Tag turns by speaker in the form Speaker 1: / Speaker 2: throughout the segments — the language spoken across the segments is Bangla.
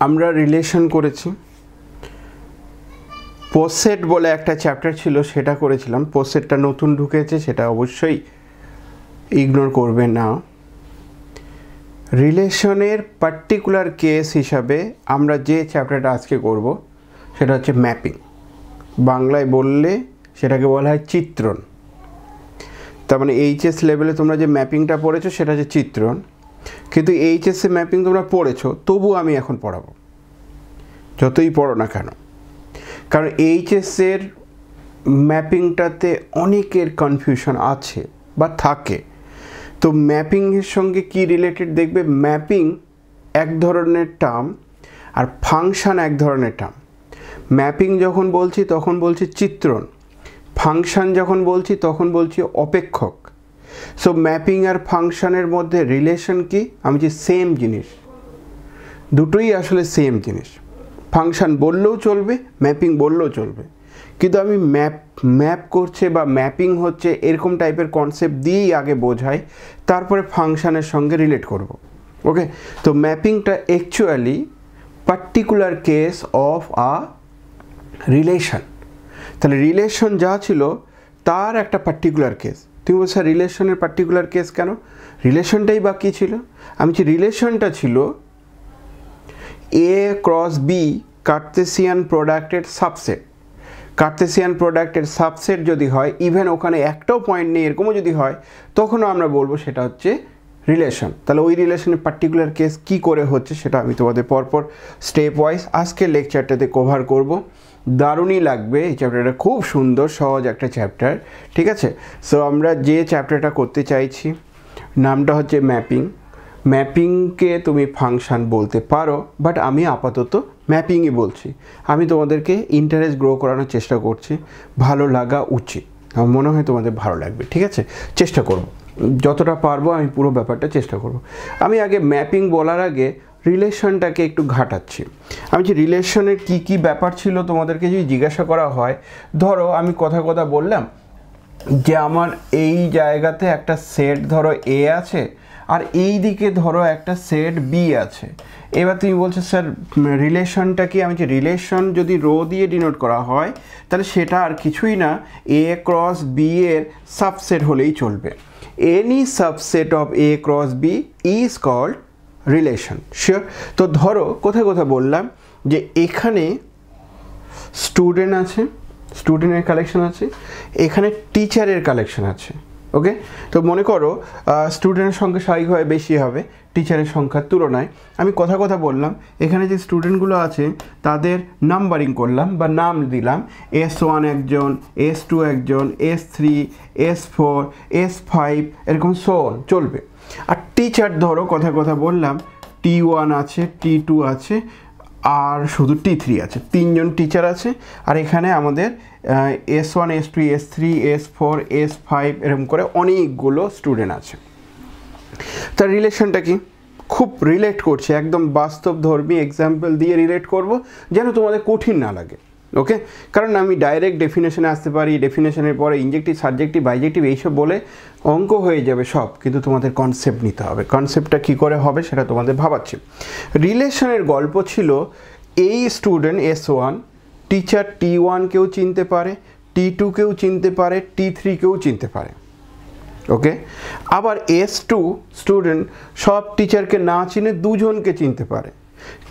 Speaker 1: আমরা রিলেশন করেছি, পোসেট বলে একটা চ্যাপ্টার ছিল সেটা করেছিলাম। পোসেটটা নতুন ঢুকেছে, সেটা অবশ্যই ইগনোর করবে না। রিলেশনের পার্টিকুলার কেস হিসাবে আমরা যে চ্যাপ্টারটা আজকে করব সেটা হচ্ছে ম্যাপিং। বাংলায় বললে সেটাকে বলা হয় চিত্রণ। তার মানে এইচএস লেভেলে তোমরা যে ম্যাপিংটা পড়েছো সেটা হচ্ছে চিত্রণ, কিন্তু এইচএসে ম্যাপিং তোমরা পড়েছো, তবু আমি এখন পড়াবো, যতই পড়ো না কেন। কারণ এইচএসের ম্যাপিংটাতে অনেকের কনফিউশন আছে বা থাকে। তো ম্যাপিংয়ের সঙ্গে কি রিলেটেড দেখবে, ম্যাপিং এক ধরনের টার্ম আর ফাংশন এক ধরনের টার্ম। ম্যাপিং যখন বলছি তখন বলছি চিত্রণ, ফাংশন যখন বলছি তখন বলছি অপেক্ষক। সো ম্যাপিং আর ফাংশনের মধ্যে রিলেশন কি, আমি যে সেম জিনিস, দুটোই আসলে সেম জিনিস। ফাংশন বললেও চলবে, ম্যাপিং বললেও চলবে, কিন্তু আমি ম্যাপ করছে বা ম্যাপিং হচ্ছে এরকম টাইপের কনসেপ্ট দিয়েই আগে বোঝাই, তারপরে ফাংশনের সঙ্গে রিলেট করব। ওকে, তো ম্যাপিংটা actually particular case of a relation. তাহলে রিলেশন যা ছিল তার একটা পার্টিকুলার কেস। তুমি বলছো রিলেশনের পার্টিকুলার কেস কেন, রিলেশনটাই বা কী ছিল? আমি বলছি রিলেশনটা ছিল এ ক্রস বি কার্তেসিয়ান প্রোডাক্টের সাবসেট। কার্তেসিয়ান প্রোডাক্টের সাবসেট যদি হয়, ইভেন ওখানে একটাও পয়েন্ট নেই এরকমও যদি হয়, তখনও আমরা বলবো সেটা হচ্ছে রিলেশন। তাহলে ওই রিলেশনের পার্টিকুলার কেস কি করে হচ্ছে সেটা আমি তোমাদের পরপর স্টেপ ওয়াইজ আজকের লেকচারটাতে কভার করব। দারুণই লাগবে, এই চ্যাপ্টারটা খুব সুন্দর সহজ একটা চ্যাপ্টার, ঠিক আছে? সো আমরা যে চ্যাপ্টারটা করতে চাইছি নামটা হচ্ছে ম্যাপিং। ম্যাপিংকে তুমি ফাংশন বলতে পারো, বাট আমি আপাতত ম্যাপিংই বলছি। আমি তোমাদেরকে ইন্টারেস্ট গ্রো করানোর চেষ্টা করছি, ভালো লাগা উচিত, আমার মনে হয় তোমাদের ভালো লাগবে, ঠিক আছে? চেষ্টা করব, যতটা পারবো আমি পুরো ব্যাপারটা চেষ্টা করব। আমি আগে ম্যাপিং বলার আগে রিলেশনটাকে একটু ঘাটাচ্ছি। আমি যে রিলেশনের কি কি ব্যাপার ছিল তোমাদেরকে যদি জিজ্ঞাসা করা হয়, ধরো আমি কথা বললাম যে আমার এই জায়গাতে একটা সেট ধরো এ আছে, আর এই দিকে ধরো একটা সেট বি আছে। এবার তুমি বলছো স্যার রিলেশনটা কি? আমি যে রিলেশন যদি রো দিয়ে ডিনোট করা হয় তাহলে সেটা আর কিছুই না, এ ক্রস বি এর সাবসেট হলেই চলবে। Any subset of A cross B is called relation. Sure? তো ধরো কথা বললাম যে এখানে স্টুডেন্ট আছে, স্টুডেন্টের কালেকশন আছে, এখানে টিচারের কালেকশন আছে। ওকে, তো মনে করো স্টুডেন্টের সংখ্যা স্বাভাবিকভাবে বেশি হবে টিচারের সংখ্যার তুলনায়। আমি কথা বললাম, এখানে যে স্টুডেন্টগুলো আছে তাদের নাম্বারিং করলাম বা নাম দিলাম, S1 একজন, S2 একজন, S3, S4, S5 এরকম চলবে। আর টিচার ধরো কথা বললাম T1 আছে, T2 আছে, আর শুধু T3 আছে, তিনজন টিচার আছে। আর এখানে আমাদের S1, S2, S3, S4, S5 এরকম করে অনেকগুলো স্টুডেন্ট আছে। তার রিলেশনটা কি? খুব রিলেট করছে, একদম বাস্তবধর্মী এক্সাম্পল দিয়ে রিলেট করব যেন তোমাদের কঠিন না লাগে। ওকে, কারণ আমি ডাইরেক্ট ডেফিনেশনে আসতে পারি, ডেফিনেশনের পরে ইনজেক্টিভ, সাবজেক্টিভ, বাইজেক্টিভ এইসব বলে অঙ্ক হয়ে যাবে সব, কিন্তু তোমাদের কনসেপ্ট নিতে হবে। কনসেপ্টটা কী করে হবে সেটা তোমাদের ভাবাচ্ছি। রিলেশনের গল্প ছিল এই স্টুডেন্ট S1 টিচার T1 কেও চিনতে পারে, T2 কেও চিনতে পারে, T3 কেও চিনতে পারে। ওকে, আবার S2 স্টুডেন্ট সব টিচারকে না চিনে দুজনকে চিনতে পারে,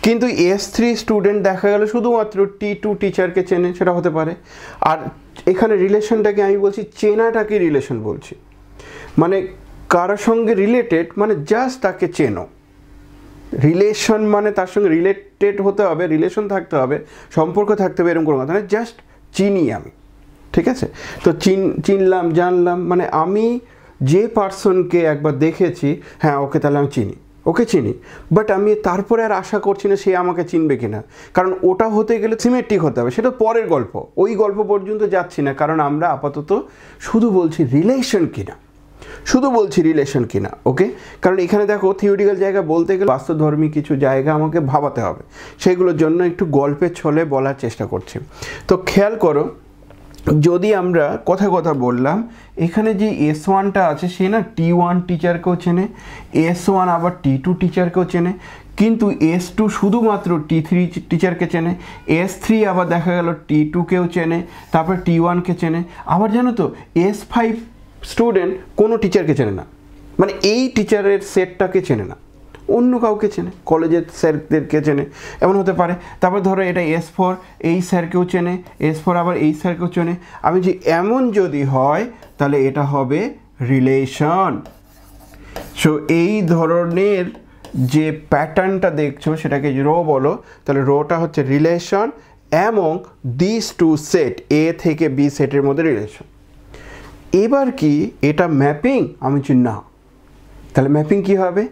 Speaker 1: কিন্তু S3 স্টুডেন্ট দেখা গেল শুধুমাত্র T2 টিচারকে চেনে, সেটা হতে পারে। আর এখানে রিলেশনটাকে আমি বলছি চেনাটাকে রিলেশন বলছি, মানে কারোর সঙ্গে রিলেটেড মানে জাস্ট তাকে চেনো। রিলেশন মানে তার সঙ্গে রিলেটেড হতে হবে, রিলেশন থাকতে হবে, সম্পর্ক থাকতে হবে, এরকম কোনো কথা না, জাস্ট চিনি আমি, ঠিক আছে? তো চিনলাম, জানলাম, মানে আমি যে পার্সনকে একবার দেখেছি, হ্যাঁ ওকে তাহলে আমি চিনি, ওকে চিনি, বাট আমি তারপরে আর আশা করছি না সে আমাকে চিনবে কিনা, কারণ ওটা হতে গেলে সিমেট্রিক হতে হবে, সেটা পরের গল্প, ওই গল্প পর্যন্ত যাচ্ছি না। কারণ আমরা আপাতত শুধু বলছি রিলেশন কিনা, শুধু বলছি রিলেশন কিনা। ওকে, কারণ এখানে দেখো থিওরিটিক্যাল জায়গা বলতে গেলে বাস্তবধর্মী কিছু জায়গা আমাকে ভাবাতে হবে, সেগুলোর জন্য একটু গল্পের ছলে বলার চেষ্টা করছি। তো খেয়াল করো, যদি আমরা কথা বললাম এখানে যে S1টা আছে সে না T1 টিচারকেও চেনে, S1 আবার T2 টিচারকেও চেনে, কিন্তু S2 শুধুমাত্র T3 টিচারকে চেনে, S3 আবার দেখা গেল T2কেও চেনে, তারপর T1কে চেনে, আবার জানো তো S5 স্টুডেন্ট কোনো টিচারকে চেনে না, মানে এই টিচারের সেটটাকে চেনে না, অন্য কাউকে চেনে, কলেজের স্যারদেরকে চেনে, এমন হতে পারে। তারপর ধরো এটা S4 এই স্যারকেও চেনে, S4 আবার এই স্যারকেও চেনে। আমি যে এমন যদি হয় তাহলে এটা হবে রিলেশন। সো এই ধরনের যে প্যাটার্নটা দেখছো সেটাকে রো বলো, তাহলে রোটা হচ্ছে রিলেশন এবং দিস টু সেট এ থেকে বি সেটের মধ্যে রিলেশন। এবার কি এটা ম্যাপিং? আমি বলছি না। তাহলে ম্যাপিং কি হবে?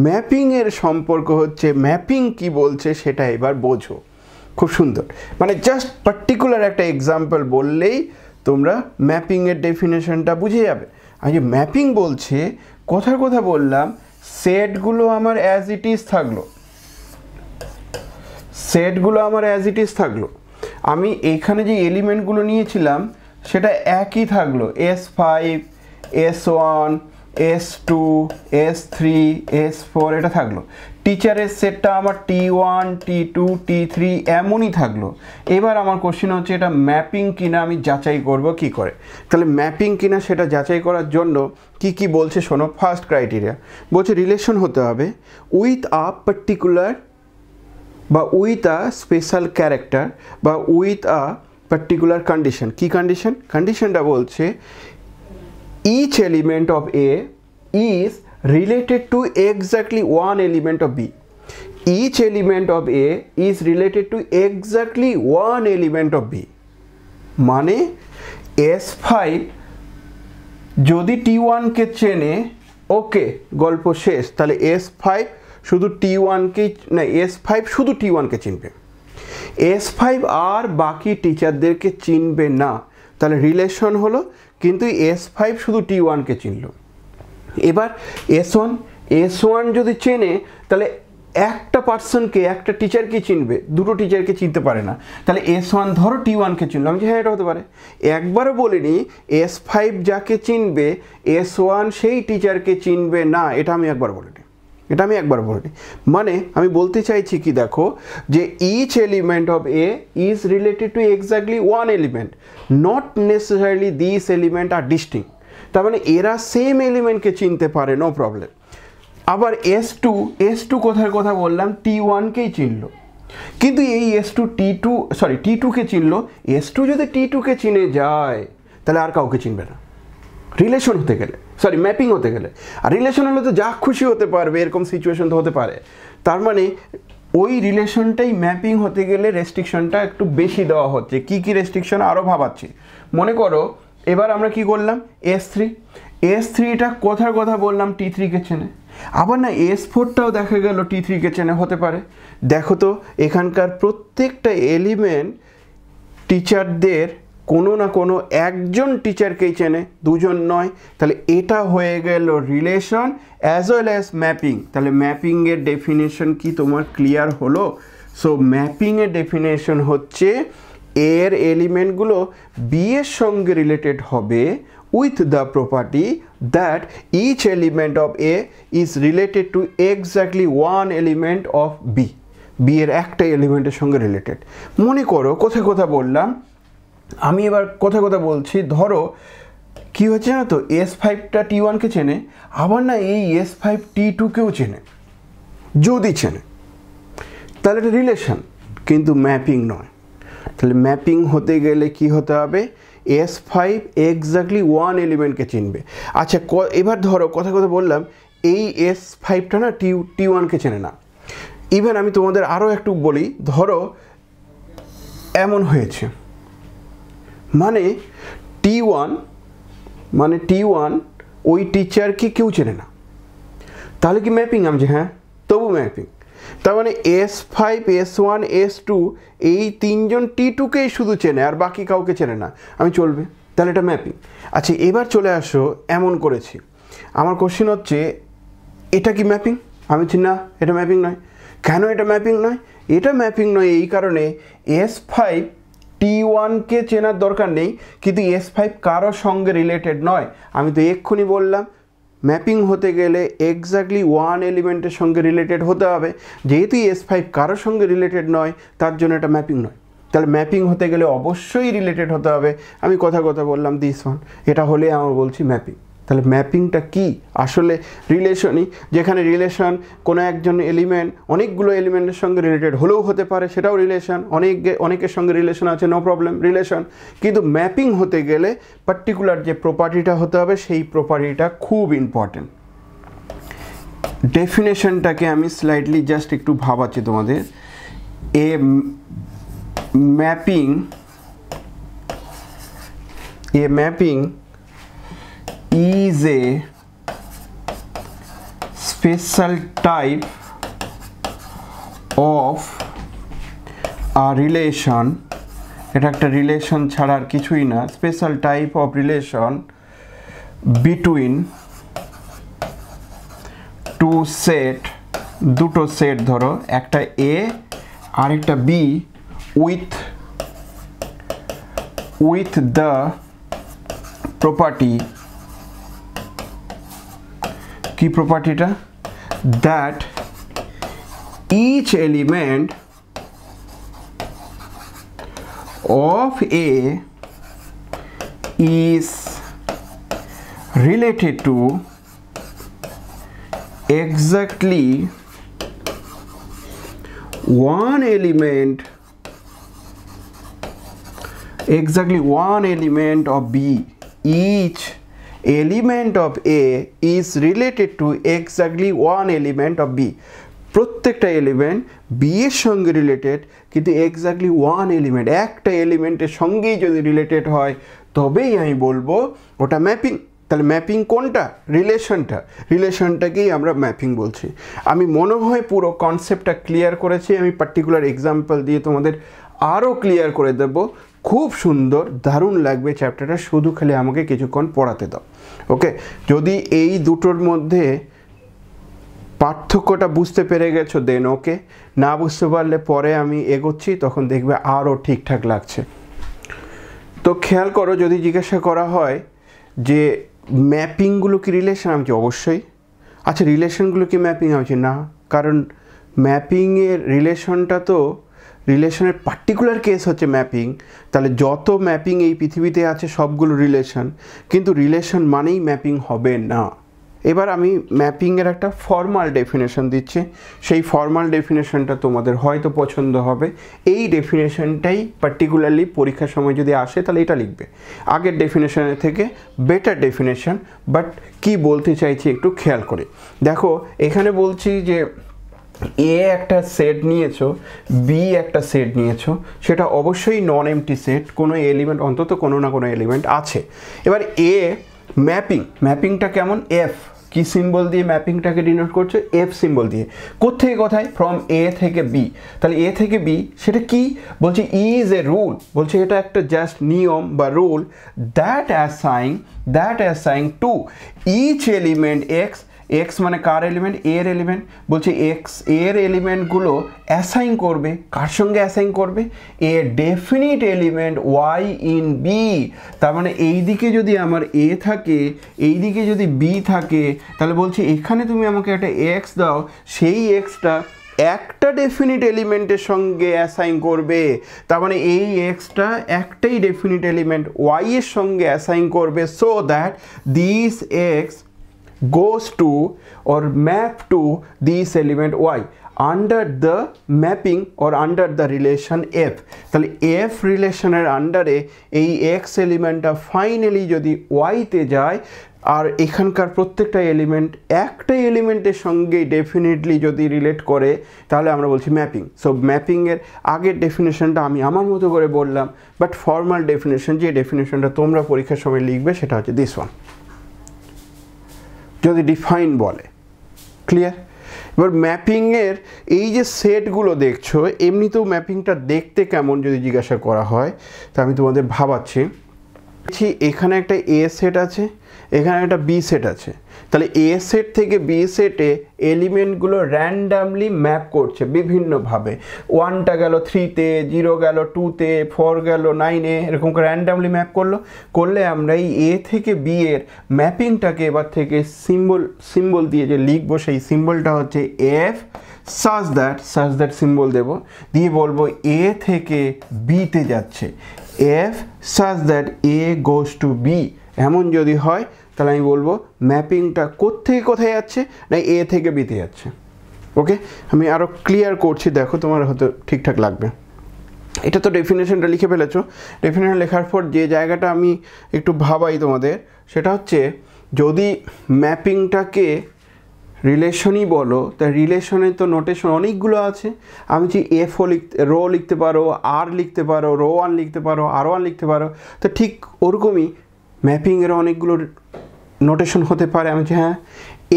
Speaker 1: ম্যাপিংয়ের সম্পর্ক হচ্ছে ম্যাপিং কি বলছে সেটা এবার বোঝো। খুব সুন্দর, মানে জাস্ট পার্টিকুলার একটা এক্সাম্পল বললেই তোমরা ম্যাপিংয়ের ডেফিনেশনটা বুঝে যাবে। আমি যে ম্যাপিং বলছে, কথার কথা বললাম, সেটগুলো আমার অ্যাজ ইট ইজ থাকলো, সেটগুলো আমার অ্যাজ ইট ইজ থাকলো, আমি এইখানে যে এলিমেন্টগুলো নিয়েছিলাম সেটা একই থাকলো, S5 S1 S2 S3 S4 এটা থাকলো। টিচারের সেটটা আমার T1 T2 T3 এমনই থাকলো। এবার আমার কোশ্চেন হচ্ছে এটা ম্যাপিং কিনা আমি যাচাই করব কি করে। তাহলে ম্যাপিং কিনা সেটা যাচাই করার জন্য কি কি বলছে শোনো। ফার্স্ট ক্রাইটেরিয়া বলছে রিলেশন হতে হবে উইথ আ পার্টিকুলার বা উইথ আ স্পেশাল ক্যারেক্টার বা উইথ আ পার্টিকুলার কন্ডিশন। কি কন্ডিশন? কন্ডিশনটা বলছে each element of A is related to exactly one element of B. Each element of A is related to exactly one element of B. মানে S5 যদি T1কে চেনে, ওকে গল্প শেষ। তাহলে S5 শুধু T1কে না, S5 শুধু T1কে চিনবে, S5 আর বাকি টিচারদেরকে চিনবে না। তাহলে রিলেশন হলো, কিন্তু S5 শুধু T1কে চিনল। এবার S1 যদি চেনে তাহলে একটা পার্সনকে, একটা টিচারকে চিনবে, দুটো টিচারকে চিনতে পারে না। তাহলে S1 ধরো T1কে চিনলো, আমি হ্যাঁ এটা হতে পারে। একবারও বলিনি S5 যাকে চিনবে S1 সেই টিচারকে চিনবে না, এটা আমি একবার বলিনি, এটা আমি একবার বলিনি। মানে আমি বলতে চাইছি কি দেখো, যে each element of A is related to exactly one element, not necessarily this element are distinct. তার মানে এরা সেম এলিমেন্টকে চিনতে পারে, নো প্রবলেম। আবার S2 কোথার কথা বললাম, T1কেই চিনল, কিন্তু এই T2কে চিনল। S2 যদি T2কে চিনে যায় তাহলে আর কাউকে চিনবে না রিলেশন হতে গেলে, ম্যাপিং হতে গেলে। আর রিলেশন হলে তো যা খুশি হতে পারবে, এরকম সিচুয়েশন তো হতে পারে। তার মানে ওই রিলেশনটাই ম্যাপিং হতে গেলে রেস্ট্রিকশনটা একটু বেশি দেওয়া হচ্ছে। কি কি রেস্ট্রিকশন আরও ভাবাচ্ছি। মনে করো এবার আমরা কি করলাম, S3টা কোথার কথা বললাম, T3কে চেনে। আবার না S4টাও দেখা গেল T3কে চেনে, হতে পারে। দেখো তো এখানকার প্রত্যেকটা এলিমেন্ট টিচারদের কোনো না কোনো একজন টিচারকেই চেনে, দুজন নয়। তাহলে এটা হয়ে গেল relation as well as mapping. তাহলে ম্যাপিংয়ের ডেফিনেশন কি তোমার ক্লিয়ার হলো? সো ম্যাপিংয়ের ডেফিনেশন হচ্ছে এর এলিমেন্টগুলো বি এর সঙ্গে রিলেটেড হবে with the property that each element of A is related to exactly one element of B এর একটা এলিমেন্টের সঙ্গে রিলেটেড। মনে করো কোথায় কথা বললাম, আমি এবার কথা বলছি। ধরো কি হচ্ছে না, তো S5টা T1কে চেনে, আবার না এই S5 T2কেও চেনে। যদি চেনে তাহলে এটা রিলেশন, কিন্তু ম্যাপিং নয়। তাহলে ম্যাপিং হতে গেলে কি হতে হবে, S5 এক্স্যাক্টলি ওয়ান এলিমেন্টকে চিনবে। আচ্ছা এবার ধরো কথা বললাম এই S5টা না T1কে চেনে না। ইভেন আমি তোমাদের আরও একটু বলি, ধরো এমন হয়েছে, মানে T1 ওই টিচারকে কেউ চেনে না, তাহলে কি ম্যাপিং? আমি যে হ্যাঁ, তবু ম্যাপিং। তার মানে S5 S1 S2 এই তিনজন T2কেই শুধু চেনে, আর বাকি কাউকে চেনে না, আমি চলবে, তাহলে এটা ম্যাপিং। আচ্ছা এবার চলে আসো, এমন করেছি। আমার কোশ্চেন হচ্ছে এটা কি ম্যাপিং? আমি বলছি না, এটা ম্যাপিং নয়। কেন এটা ম্যাপিং নয়? এটা ম্যাপিং নয় এই কারণে S5 T1কে চেনার দরকার নেই, কিন্তু S5 কারোর সঙ্গে রিলেটেড নয়। আমি তো এক্ষুনি বললাম ম্যাপিং হতে গেলে এক্স্যাক্টলি ওয়ান এলিমেন্টের সঙ্গে রিলেটেড হতে হবে। যেহেতু S5 কারোর সঙ্গে রিলেটেড নয়, তার জন্য এটা ম্যাপিং নয়। তাহলে ম্যাপিং হতে গেলে অবশ্যই রিলেটেড হতে হবে। আমি কথা বললাম দিস ওয়ান, এটা হলে আমরা বলছি ম্যাপিং। তাহলে ম্যাপিংটা কি? আসলে রিলেশনই, যেখানে রিলেশন কোনো একজন এলিমেন্ট অনেকগুলো এলিমেন্টের সঙ্গে রিলেটেড হলেও হতে পারে, সেটাও রিলেশন। অনেকের সঙ্গে রিলেশন আছে, নো প্রবলেম, রিলেশন। কিন্তু ম্যাপিং হতে গেলে পার্টিকুলার যে প্রপার্টিটা হতে হবে, সেই প্রপার্টিটা খুব ইম্পর্টেন্ট। ডেফিনেশনটাকে আমি স্লাইডলি জাস্ট একটু ভাবাচ্ছি তোমাদের। এ mapping is a special type of a relation, এটা একটা রিলেশন ছাড়া আর কিছুই না, special type of relation between two set, দুটো সেট ধরো, একটা এ আর একটা বি, with the property, কি প্রপার্টিটা? that each element of A is related to exactly one element of B. Each element of A is related to exactly one element of B. প্রত্যেকটা এলিমেন্ট বি এর সঙ্গে রিলেটেড, কিন্তু এক্স্যাক্টলি ওয়ান এলিমেন্ট, একটা এলিমেন্টের সঙ্গেই যদি রিলেটেড হয় তবেই আমি বলবো ওটা ম্যাপিং। তাহলে ম্যাপিং কোনটা? রিলেশনটাকেই আমরা ম্যাপিং বলছি। আমি মনে হয় পুরো কনসেপ্টটা ক্লিয়ার করেছি। আমি পার্টিকুলার এক্সাম্পল দিয়ে তোমাদের আরও ক্লিয়ার করে দেব। খুব সুন্দর, দারুণ লাগবে চ্যাপ্টারটা, শুধু খালি আমাকে কিছুক্ষণ পড়াতে দাও। ওকে, যদি এই দুটোর মধ্যে পার্থক্যটা বুঝতে পেরে গেছো দেন ওকে, না বুঝতে পারলে পরে আমি এগোচ্ছি, তখন দেখবে আরও ঠিকঠাক লাগছে। তো খেয়াল করো, যদি জিজ্ঞাসা করা হয় যে ম্যাপিংগুলো কি রিলেশন, আমি অবশ্যই। আচ্ছা, রিলেশনগুলো কি ম্যাপিং? আমি না, কারণ ম্যাপিংয়ের রিলেশনটা তো রিলেশনের পার্টিকুলার কেস হচ্ছে ম্যাপিং। তাহলে যত ম্যাপিং এই পৃথিবীতে আছে সবগুলো রিলেশন, কিন্তু রিলেশন মানেই ম্যাপিং হবে না। এবার আমি ম্যাপিংয়ের একটা ফর্মাল ডেফিনেশন দিচ্ছি, সেই ফর্মাল ডেফিনেশনটা তোমাদের হয়তো পছন্দ হবে। এই ডেফিনেশনটাই পার্টিকুলারলি পরীক্ষার সময় যদি আসে তাহলে এটা লিখবে। আগের ডেফিনেশনের থেকে বেটার ডেফিনেশন, বাট কি বলতে চাইছি একটু খেয়াল করে দেখো। এখানে বলছি যে এ একটা সেট নিয়েছো, বি একটা সেট নিয়েছো, সেটা অবশ্যই নন এমটি সেট, কোনো এলিমেন্ট অন্তত কোনো না কোনো এলিমেন্ট আছে। এবার এ ম্যাপিংটা কেমন? এফ, কি সিম্বল দিয়ে ম্যাপিংটাকে ডিনোট করছে? এফ সিম্বল দিয়ে। কোত্থেকে কোথায়? ফ্রম এ থেকে বি। তাহলে এ থেকে বি সেটা কি বলছে? ইজ এ রুল, বলছে এটা একটা জাস্ট নিয়ম বা rule, that assigning to each element x. X মানে কার এলিমেন্ট? এর এলিমেন্ট। বলছে এক্স এর এলিমেন্টগুলো অ্যাসাইন করবে, কার সঙ্গে অ্যাসাইন করবে? A definite element y in B. তার মানে এই দিকে যদি আমার এ থাকে, এই দিকে যদি বি থাকে, তাহলে বলছে এখানে তুমি আমাকে একটা এক্স দাও, সেই এক্সটা একটা ডেফিনিট এলিমেন্টের সঙ্গে অ্যাসাইন করবে। তার মানে এই এক্সটা একটাই ডেফিনিট এলিমেন্ট ওয়াই এর সঙ্গে অ্যাসাইন করবে, so that this x goes to or map to this element y under the mapping or under the relation f. তাহলে f রিলেশনের আন্ডারে এই x এলিমেন্টটা ফাইনালি যদি y তে যায়, আর এখানকার প্রত্যেকটা এলিমেন্ট একটা এলিমেন্টের সঙ্গে ডেফিনেটলি যদি রিলেট করে, তাহলে আমরা বলছি ম্যাপিং। সো ম্যাপিংয়ের আগের ডেফিনেশনটা আমি আমার মতো করে বললাম, বাট ফর্মাল ডেফিনেশন, যে ডেফিনেশনটা তোমরা পরীক্ষার সময় লিখবে, সেটা হচ্ছে দিস ওয়ান, যদি ডিফাইন বলে। ক্লিয়ার? এবার ম্যাপিংয়ের এই যে সেটগুলো দেখছো, এমনিতেও ম্যাপিংটা দেখতে কেমন যদি জিজ্ঞাসা করা হয়, তা আমি তোমাদের ভাবাচ্ছি। এখানে একটা এ সেট আছে, এখানে একটা বি সেট আছে। তাহলে এ সেট থেকে বি সেটে এলিমেন্টগুলো র্যান্ডামলি ম্যাপ করছে বিভিন্নভাবে, 1টা গেল 3-তে, 0 গেল 2-তে, 4 গেল 9-এ, এরকম করে র্যান্ডামলি ম্যাপ করলে আমরা এই এ থেকে বি এর ম্যাপিংটাকে এবার থেকে সিম্বল দিয়ে যে লিখবো, সেই সিম্বলটা হচ্ছে এফ সাচ দ্যাট সিম্বল দেব, দিয়ে বলবো এ থেকে বিতে যাচ্ছে, F such that A goes to B. এমন যদি হয় তাহলে আমি বলবো ম্যাপিংটা কোত্থেকে কোথায় যাচ্ছে, না এ থেকে বিতে যাচ্ছে। ওকে, আমি আরও ক্লিয়ার করছি, দেখো তোমার হয়তো ঠিকঠাক লাগবে। এটা তো ডেফিনেশনটা লিখে ফেলেছো। ডেফিনেশন লেখার পর যে জায়গাটা আমি একটু ভাবাই তোমাদের, সেটা হচ্ছে যদি ম্যাপিংটাকে রিলেশনই বলো, তা রিলেশনে তো নোটেশন অনেকগুলো আছে। আমি যে এফও রো লিখতে পারো, আর লিখতে পারো, রো 1 লিখতে পারো, R1 লিখতে পারো, তো ঠিক ওরকমই ম্যাপিংয়েরও অনেকগুলো নোটেশন হতে পারে। আমি যে হ্যাঁ,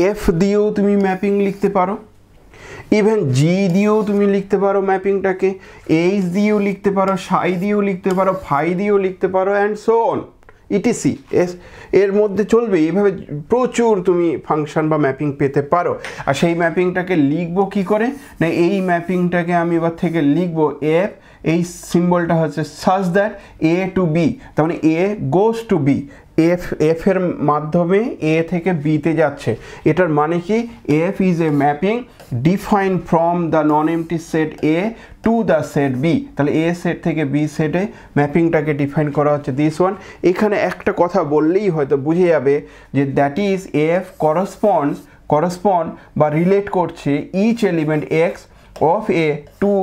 Speaker 1: এফ দিয়েও তুমি ম্যাপিং লিখতে পারো, ইভেন জি দিয়েও তুমি লিখতে পারো ম্যাপিংটাকে, এইচ দিয়েও লিখতে পারো, সাই দিয়েও লিখতে পারো, ফাই দিয়েও লিখতে পারো, অ্যান্ড সো অন ইটিসি। এর মধ্যে চলবে, এইভাবে প্রচুর তুমি ফাংশন বা ম্যাপিং পেতে পারো। আর সেই ম্যাপিংটাকে লিখবো কি করে, না এই ম্যাপিংটাকে আমি এবার থেকে লিখবো এফ, এই সিম্বলটা হচ্ছে such that A to B, তার মানে A goes to B, F এর মাধ্যমে এ থেকে বিতে যাচ্ছে। এটার মানে কি, F is a mapping define from the non empty set A to the set B. তাহলে এ সেট থেকে বি সেটে ম্যাপিংটাকে ডিফাইন করা হচ্ছে দিস ওয়ান। এখানে একটা কথা বললেই হয়তো বুঝে যাবে যে দ্যাট ইজ এফ করসপন্ড বা রিলেট করছে each element X of A to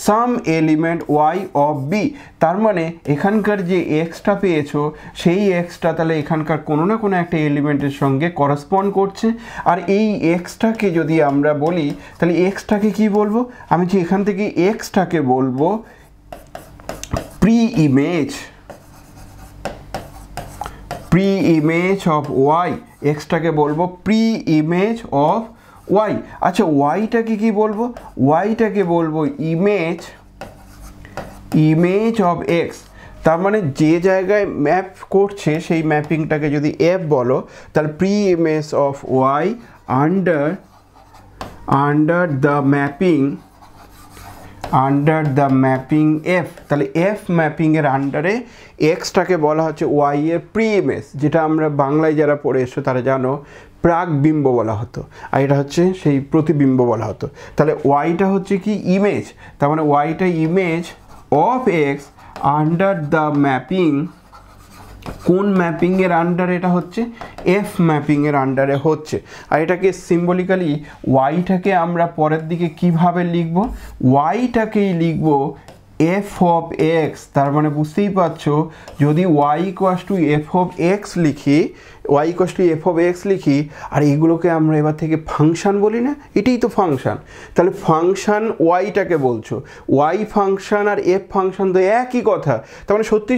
Speaker 1: some element Y of B. তার মানে এখানকার যে এক্সটা পেয়েছো, সেই এক্সটা তাহলে এখানকার কোনো না কোনো একটা এলিমেন্টের সঙ্গে করসপন্ড করছে। আর এই এক্সটাকে যদি আমরা বলি, তাহলে এক্সটাকে কি বলবো, আমি যে এখান থেকে এক্সটাকে বলবো প্রি ইমেজ অফ ওয়াই, এক্সটাকে বলবো প্রি ইমেজ অফ ওয়াই। আচ্ছা, ওয়াইটাকে কি বলবো, ওয়াইটাকে বলবো ইমেজ অফ এক্স। তার মানে যে জায়গায় ম্যাপ করছে সেই ম্যাপিংটাকে যদি এফ বলো, তাহলে pre image of Y under the mapping F. তাহলে এফ ম্যাপিংয়ের আন্ডারে এক্সটাকে বলা হচ্ছে ওয়াই এর প্রি ইমেজ, যেটা আমরা বাংলায় যারা পড়ে এসো তারা জানো প্রাকবিম্ব বলা হতো, আর এটা হচ্ছে সেই প্রতিবিম্ব বলা হতো। তাহলে ওয়াইটা হচ্ছে কি ইমেজ, তার মানে ওয়াইটা image of x under the mapping, কোন ম্যাপিংয়ের আন্ডারে এটা হচ্ছে, এফ ম্যাপিংয়ের আন্ডারে হচ্ছে। আর এটাকে সিম্বলিক্যালি ওয়াইটাকে আমরা পরের দিকে কিভাবে লিখব, ওয়াইটাকেই লিখব এফ অফ এক্স। তার মানে বুঝতেই পারছো, যদি Y equals to F of X লিখি, আর এইগুলোকে আমরা এবার থেকে ফাংশান বলি না, এটাই তো ফাংশান। তাহলে ফাংশান ওয়াইটাকে বলছো, ওয়াই ফাংশান আর এফ ফাংশান তো একই কথা। তার মানে সত্যি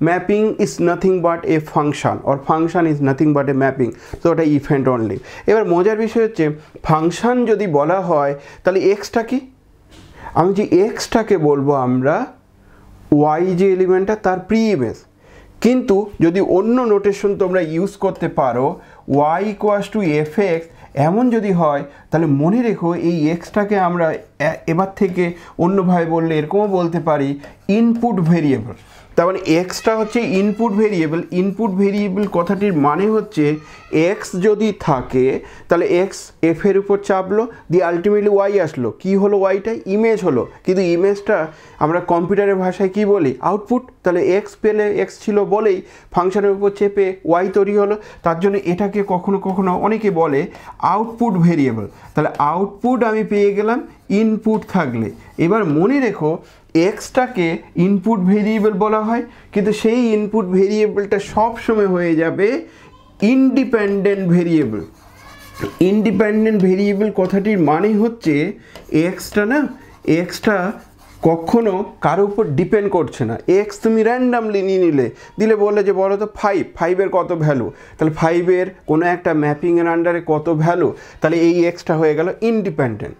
Speaker 1: mapping is nothing but A function, or function is nothing but a mapping. তো ওটা ইভেন্ট অনলি। এবার মজার বিষয় হচ্ছে, ফাংশান যদি বলা হয় তাহলে এক্সটা কি, আমি যে এক্সটাকে বলবো আমরা ওয়াই যে এলিমেন্টটা তার প্রি ইমেজ। কিন্তু যদি অন্য নোটেশন তোমরা ইউজ করতে পারো, Y equals to F X, এমন যদি হয় তাহলে মনে রেখো এই এক্সটাকে আমরা এবার থেকে অন্যভাবে বললে এরকমও বলতে পারি ইনপুট ভেরিয়েবল। তার মানে এক্সটা হচ্ছে ইনপুট ভেরিয়েবল কথাটির মানে হচ্ছে এক্স যদি থাকে তাহলে এক্স এফের উপর চাপলো, দিয়ে আলটিমেটলি ওয়াই আসলো, কি হলো, ওয়াইটা ইমেজ হলো। কিন্তু ইমেজটা আমরা কম্পিউটারের ভাষায় কি বলি, আউটপুট। তাহলে এক্স পেলে, এক্স ছিল বলেই ফাংশনের উপর চেপে ওয়াই তৈরি হলো। তার জন্য এটাকে কখনো কখনো অনেকে বলে আউটপুট ভেরিয়েবল। তাহলে আউটপুট আমি পেয়ে গেলাম ইনপুট থাকলে। এবার মনে রেখো এক্সটাকে ইনপুট ভেরিয়েবল বলা হয়, কিন্তু সেই ইনপুট ভেরিয়েবলটা সবসময় হয়ে যাবে ইন্ডিপেন্ডেন্ট ভেরিয়েবল কথাটির মানে হচ্ছে এক্সটা কখনো কারোর উপর ডিপেন্ড করছে না। এক্স তুমি র্যান্ডামলি নিয়ে দিলে বললে যে বলো তো ফাইভের কত ভ্যালু, তাহলে ফাইভের কোনো একটা ম্যাপিংয়ের আন্ডারে কত ভ্যালু, তাহলে এই এক্সটা হয়ে গেল ইন্ডিপেন্ডেন্ট।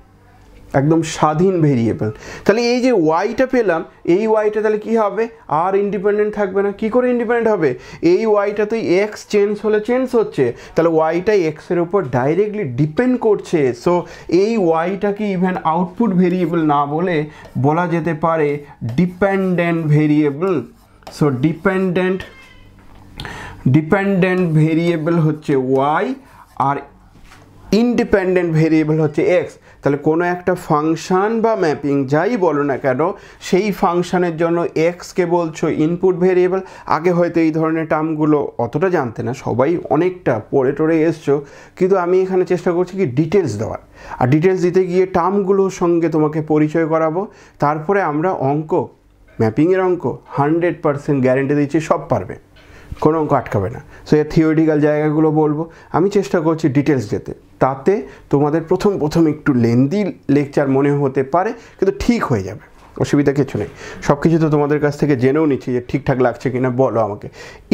Speaker 1: একদম স্বাধীন ভেরিয়েবল। তাহলে এই যে ওয়াইটা পেলাম, এই ওয়াইটা তাহলে কী হবে, আর ইন্ডিপেন্ডেন্ট থাকবে না। কী করে ইন্ডিপেন্ডেন্ট হবে, এই ওয়াইটা তো এক্স চেঞ্জ হলে চেঞ্জ হচ্ছে, তাহলে ওয়াইটা এক্সের উপর ডাইরেক্টলি ডিপেন্ড করছে। সো এই ওয়াইটাকে ইভেন আউটপুট ভেরিয়েবল না বলে বলা যেতে পারে dependent variable. So dependent variable হচ্ছে ওয়াই আর ইন্ডিপেন্ডেন্ট ভেরিয়েবল হচ্ছে এক্স। তাহলে কোনো একটা ফাংশান বা ম্যাপিং যাই বলো না কেন, সেই ফাংশানের জন্য এক্সকে বলছো ইনপুট ভেরিয়েবল। আগে হয়তো এই ধরনের টার্মগুলো অতটা জানতে না, সবাই অনেকটা পড়ে টরে এসছো, কিন্তু আমি এখানে চেষ্টা করছি কি ডিটেলস দেওয়ার। আর ডিটেলস দিতে গিয়ে টার্মগুলোর সঙ্গে তোমাকে পরিচয় করাবো, তারপরে আমরা অঙ্ক, ম্যাপিংয়ের অঙ্ক 100% গ্যারেন্টি দিচ্ছি সব পারবে, কোনো অঙ্ক আটকাবে না। সো এর থিওরিটিক্যাল জায়গাগুলো বলবো, আমি চেষ্টা করছি ডিটেলস যেতে, তাতে তোমাদের প্রথম একটু লেন্দি লেকচার মনে হতে পারে, কিন্তু ঠিক হয়ে যাবে, অসুবিধা কিছু নেই। সব কিছু তো তোমাদের কাছ থেকে জেনেও নিচ্ছি যে ঠিকঠাক লাগছে কিনা, বলো আমাকে।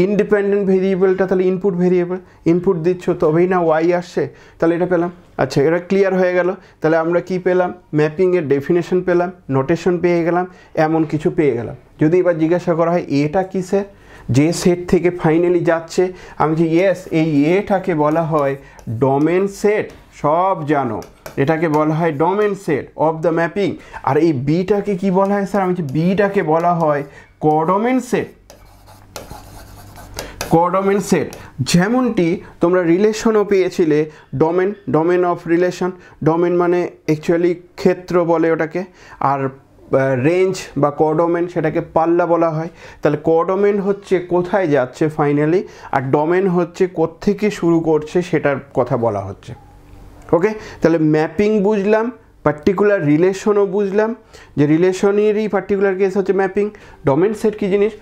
Speaker 1: ইন্ডিপেন্ডেন্ট ভেরিয়েবলটা তাহলে ইনপুট ভেরিয়েবল, ইনপুট দিচ্ছ তবেই না ওয়াই আসছে, তাহলে এটা পেলাম। আচ্ছা, এটা ক্লিয়ার হয়ে গেল। তাহলে আমরা কি পেলাম, ম্যাপিংয়ের ডেফিনেশন পেলাম, নোটেশন পেয়ে গেলাম, এমন কিছু পেয়ে গেলাম। যদি এবার জিজ্ঞাসা করা হয় এটা কিসের, যে সেট থেকে ফাইনালি যাচ্ছে, আমি যে ইয়েস, এই এটাকে বলা হয় ডোমেন সেট, সব জানো, এটাকে বলা হয় domain set of the mapping. আর এই বিটাকে কি বলা হয় স্যার, আমি যে বিটাকে বলা হয় কোডোমেন সেট। কোডোমেন সেট যেমনটি তোমরা রিলেশনও পেয়েছিলে, ডোমেন অফ রিলেশন, ডোমেন মানে অ্যাকচুয়ালি ক্ষেত্র বলে ওটাকে, আর রেঞ্জ বা কোডোমেন সেটাকে পাল্লা বলা হয়। তাহলে কোডোমেন হচ্ছে কোথায় যাচ্ছে ফাইনালি, আর ডোমেন হচ্ছে কোত্থেকে শুরু করছে সেটার কথা বলা হচ্ছে। ওকে, তাহলে ম্যাপিং বুঝলাম, পার্টিকুলার রিলেশনও বুঝলাম, যে রিলেশনেরই পার্টিকুলার কেস হচ্ছে ম্যাপিং। ডোমেন সেট কী জিনিস,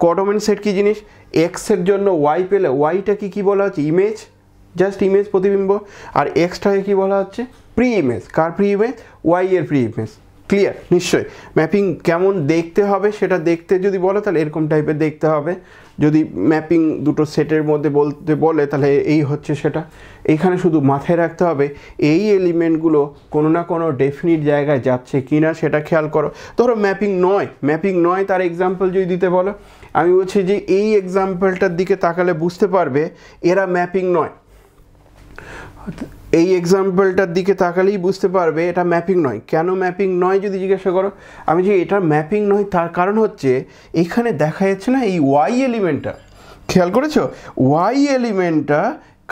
Speaker 1: কোডোমেন সেট কী জিনিস, এক্সের জন্য ওয়াই পেলে ওয়াইটাকে কী বলা হচ্ছে, ইমেজ, জাস্ট ইমেজ, প্রতিবিম্ব। আর এক্সটাকে কী বলা হচ্ছে, প্রি ইমেজ। কার প্রি ইমেজ, ওয়াই এর প্রি ইমেজ। ক্লিয়ার নিশ্চয়ই। ম্যাপিং কেমন দেখতে হবে সেটা দেখতে যদি বলো তাহলে এরকম টাইপের দেখতে হবে। যদি ম্যাপিং দুটো সেটের মধ্যে বলতে বলে তাহলে এই হচ্ছে সেটা। এইখানে শুধু মাথায় রাখতে হবে এই এলিমেন্টগুলো কোনো না কোনো ডেফিনিট জায়গায় যাচ্ছে কি না সেটা খেয়াল করো। ধরো ম্যাপিং নয় তার এক্সাম্পল যদি দিতে বলো, আমি বলছি যে এই এক্সাম্পলটার দিকে তাকালে বুঝতে পারবে এরা ম্যাপিং নয়। এই এক্সাম্পলটার দিকে তাকালেই বুঝতে পারবে এটা ম্যাপিং নয়। কেন ম্যাপিং নয় যদি জিজ্ঞাসা করো, আমি যে এটা ম্যাপিং নয় তার কারণ হচ্ছে এখানে দেখা যাচ্ছে না এই ওয়াই এলিমেন্টটা, খেয়াল করেছো, ওয়াই এলিমেন্টটা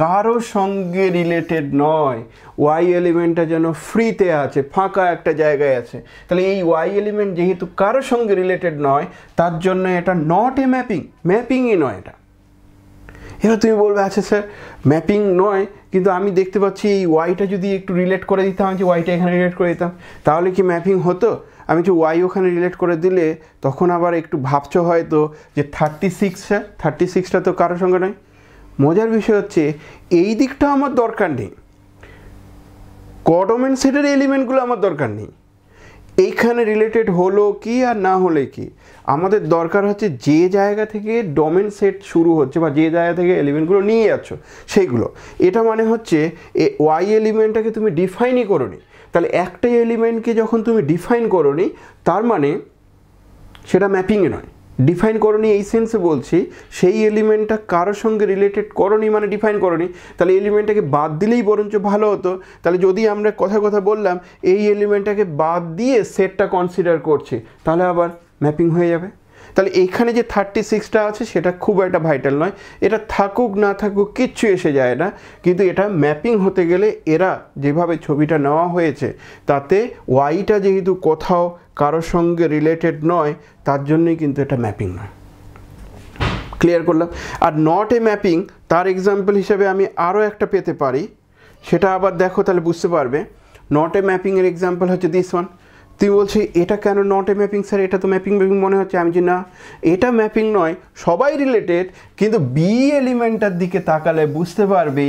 Speaker 1: কারো সঙ্গে রিলেটেড নয়। ওয়াই এলিমেন্টটা যেন ফ্রিতে আছে, ফাঁকা একটা জায়গায় আছে। তাহলে এই ওয়াই এলিমেন্ট যেহেতু কারো সঙ্গে রিলেটেড নয়, তার জন্য এটা নট এ ম্যাপিংই নয় এটা। এবার তুমি বলবে আচ্ছা স্যার ম্যাপিং নয়, কিন্তু আমি দেখতে পাচ্ছি এই ওয়াইটা যদি একটু রিলেট করে দিতাম, আমি যে ওয়াইটা এখানে রিলেট করে দিতাম, তাহলে কি ম্যাপিং হতো? আমি যে ওয়াই ওখানে রিলেট করে দিলে তখন আবার একটু ভাবছো হয়তো যে 36টা তো কারোর সঙ্গে নয়। মজার বিষয় হচ্ছে এই দিকটা আমার দরকার নেই, কোডোমেন সেটের এলিমেন্টগুলো আমার দরকার নেই, এইখানে রিলেটেড হলো কি আর না হলে কি। আমাদের দরকার হচ্ছে যে জায়গা থেকে ডোমেন সেট শুরু হচ্ছে বা যে জায়গা থেকে এলিমেন্টগুলো নিয়ে যাচ্ছ সেইগুলো। এটা মানে হচ্ছে ওয়াই এলিমেন্টটাকে তুমি ডিফাইনই করোনি। তাহলে একটা এলিমেন্টকে যখন তুমি ডিফাইন করোনি তার মানে সেটা ম্যাপিংয়ে নয়। ডিফাইন করোনি এই সেন্সে বলছি, সেই এলিমেন্টটা কারোর সঙ্গে রিলেটেড করোনি মানে ডিফাইন করোনি। তাহলে এলিমেন্টটাকে বাদ দিলেই বরঞ্চ ভালো হতো। তাহলে যদি আমরা কথা বললাম এই এলিমেন্টটাকে বাদ দিয়ে সেটটা কনসিডার করছি, তাহলে আবার ম্যাপিং হয়ে যাবে। তাহলে এইখানে যে 36টা আছে সেটা খুব একটা ভাইটাল নয়, এটা থাকুক না থাকুক কিচ্ছু এসে যায় না। কিন্তু এটা ম্যাপিং হতে গেলে এরা যেভাবে ছবিটা নেওয়া হয়েছে তাতে ওয়াইটা যেহেতু কোথাও কারোর সঙ্গে রিলেটেড নয়, তার জন্যই কিন্তু এটা ম্যাপিং নয়। ক্লিয়ার করলাম। আর নট এ ম্যাপিং তার এক্সাম্পল হিসেবে আমি আরও একটা পেতে পারি, সেটা আবার দেখো তাহলে বুঝতে পারবে। নট এ ম্যাপিংয়ের এক্সাম্পল হচ্ছে দিস ওয়ান। তুই বলছি এটা কেন নট এ ম্যাপিং স্যার, এটা তো ম্যাপিং মনে হচ্ছে। আমি যে না, এটা ম্যাপিং নয়, সবাই রিলেটেড, কিন্তু বি এলিমেন্টটার দিকে তাকালে বুঝতে পারবে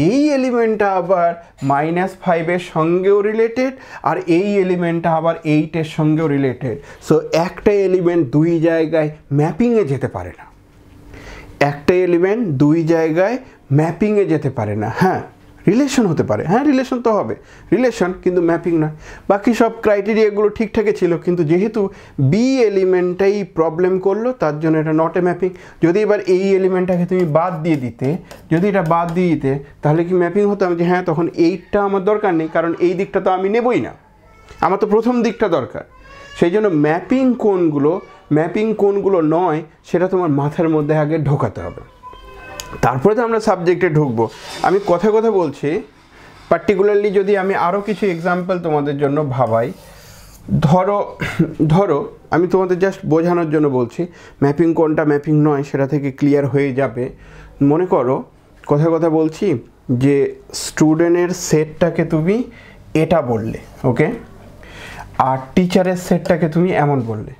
Speaker 1: এই এলিমেন্টটা আবার -5 সঙ্গেও রিলেটেড, আর এই এলিমেন্টটা আবার 8 সঙ্গেও রিলেটেড। সো একটা এলিমেন্ট দুই জায়গায় ম্যাপিংয়ে যেতে পারে না, একটা এলিমেন্ট দুই জায়গায় ম্যাপিংয়ে যেতে পারে না। হ্যাঁ, রিলেশন হতে পারে, হ্যাঁ রিলেশন তো হবে, রিলেশন, কিন্তু ম্যাপিং নয়। বাকি সব ক্রাইটেরিয়াগুলো ঠিকঠাকই ছিল, কিন্তু যেহেতু বি এলিমেন্টটাই প্রবলেম করলো তার জন্য এটা নট এ ম্যাপিং। যদি এবার এই এলিমেন্টটাকে তুমি বাদ দিয়ে দিতে, যদি এটা বাদ দিয়ে দিতে তাহলে কি ম্যাপিং হতাম? যে হ্যাঁ তখন এইটা আমার দরকার নেই, কারণ এই দিকটা তো আমি নেবই না, আমার তো প্রথম দিকটা দরকার। সেই জন্য ম্যাপিং কোনগুলো নয় সেটা তোমার মাথার মধ্যে আগে ঢোকাতে হবে, তারপরে তো আমরা সাবজেক্টে ঢুকবো। আমি কথা বলছি, পার্টিকুলারলি যদি আমি আরও কিছু এক্সাম্পল তোমাদের জন্য ভাবাই, ধরো আমি তোমাদের জাস্ট বোঝানোর জন্য বলছি, ম্যাপিং কোনটা ম্যাপিং নয় সেটা থেকে ক্লিয়ার হয়ে যাবে। মনে করো কথা বলছি যে স্টুডেন্টের সেটটাকে তুমি এটা বললে, ওকে, আর টিচারের সেটটাকে তুমি এমন বললে,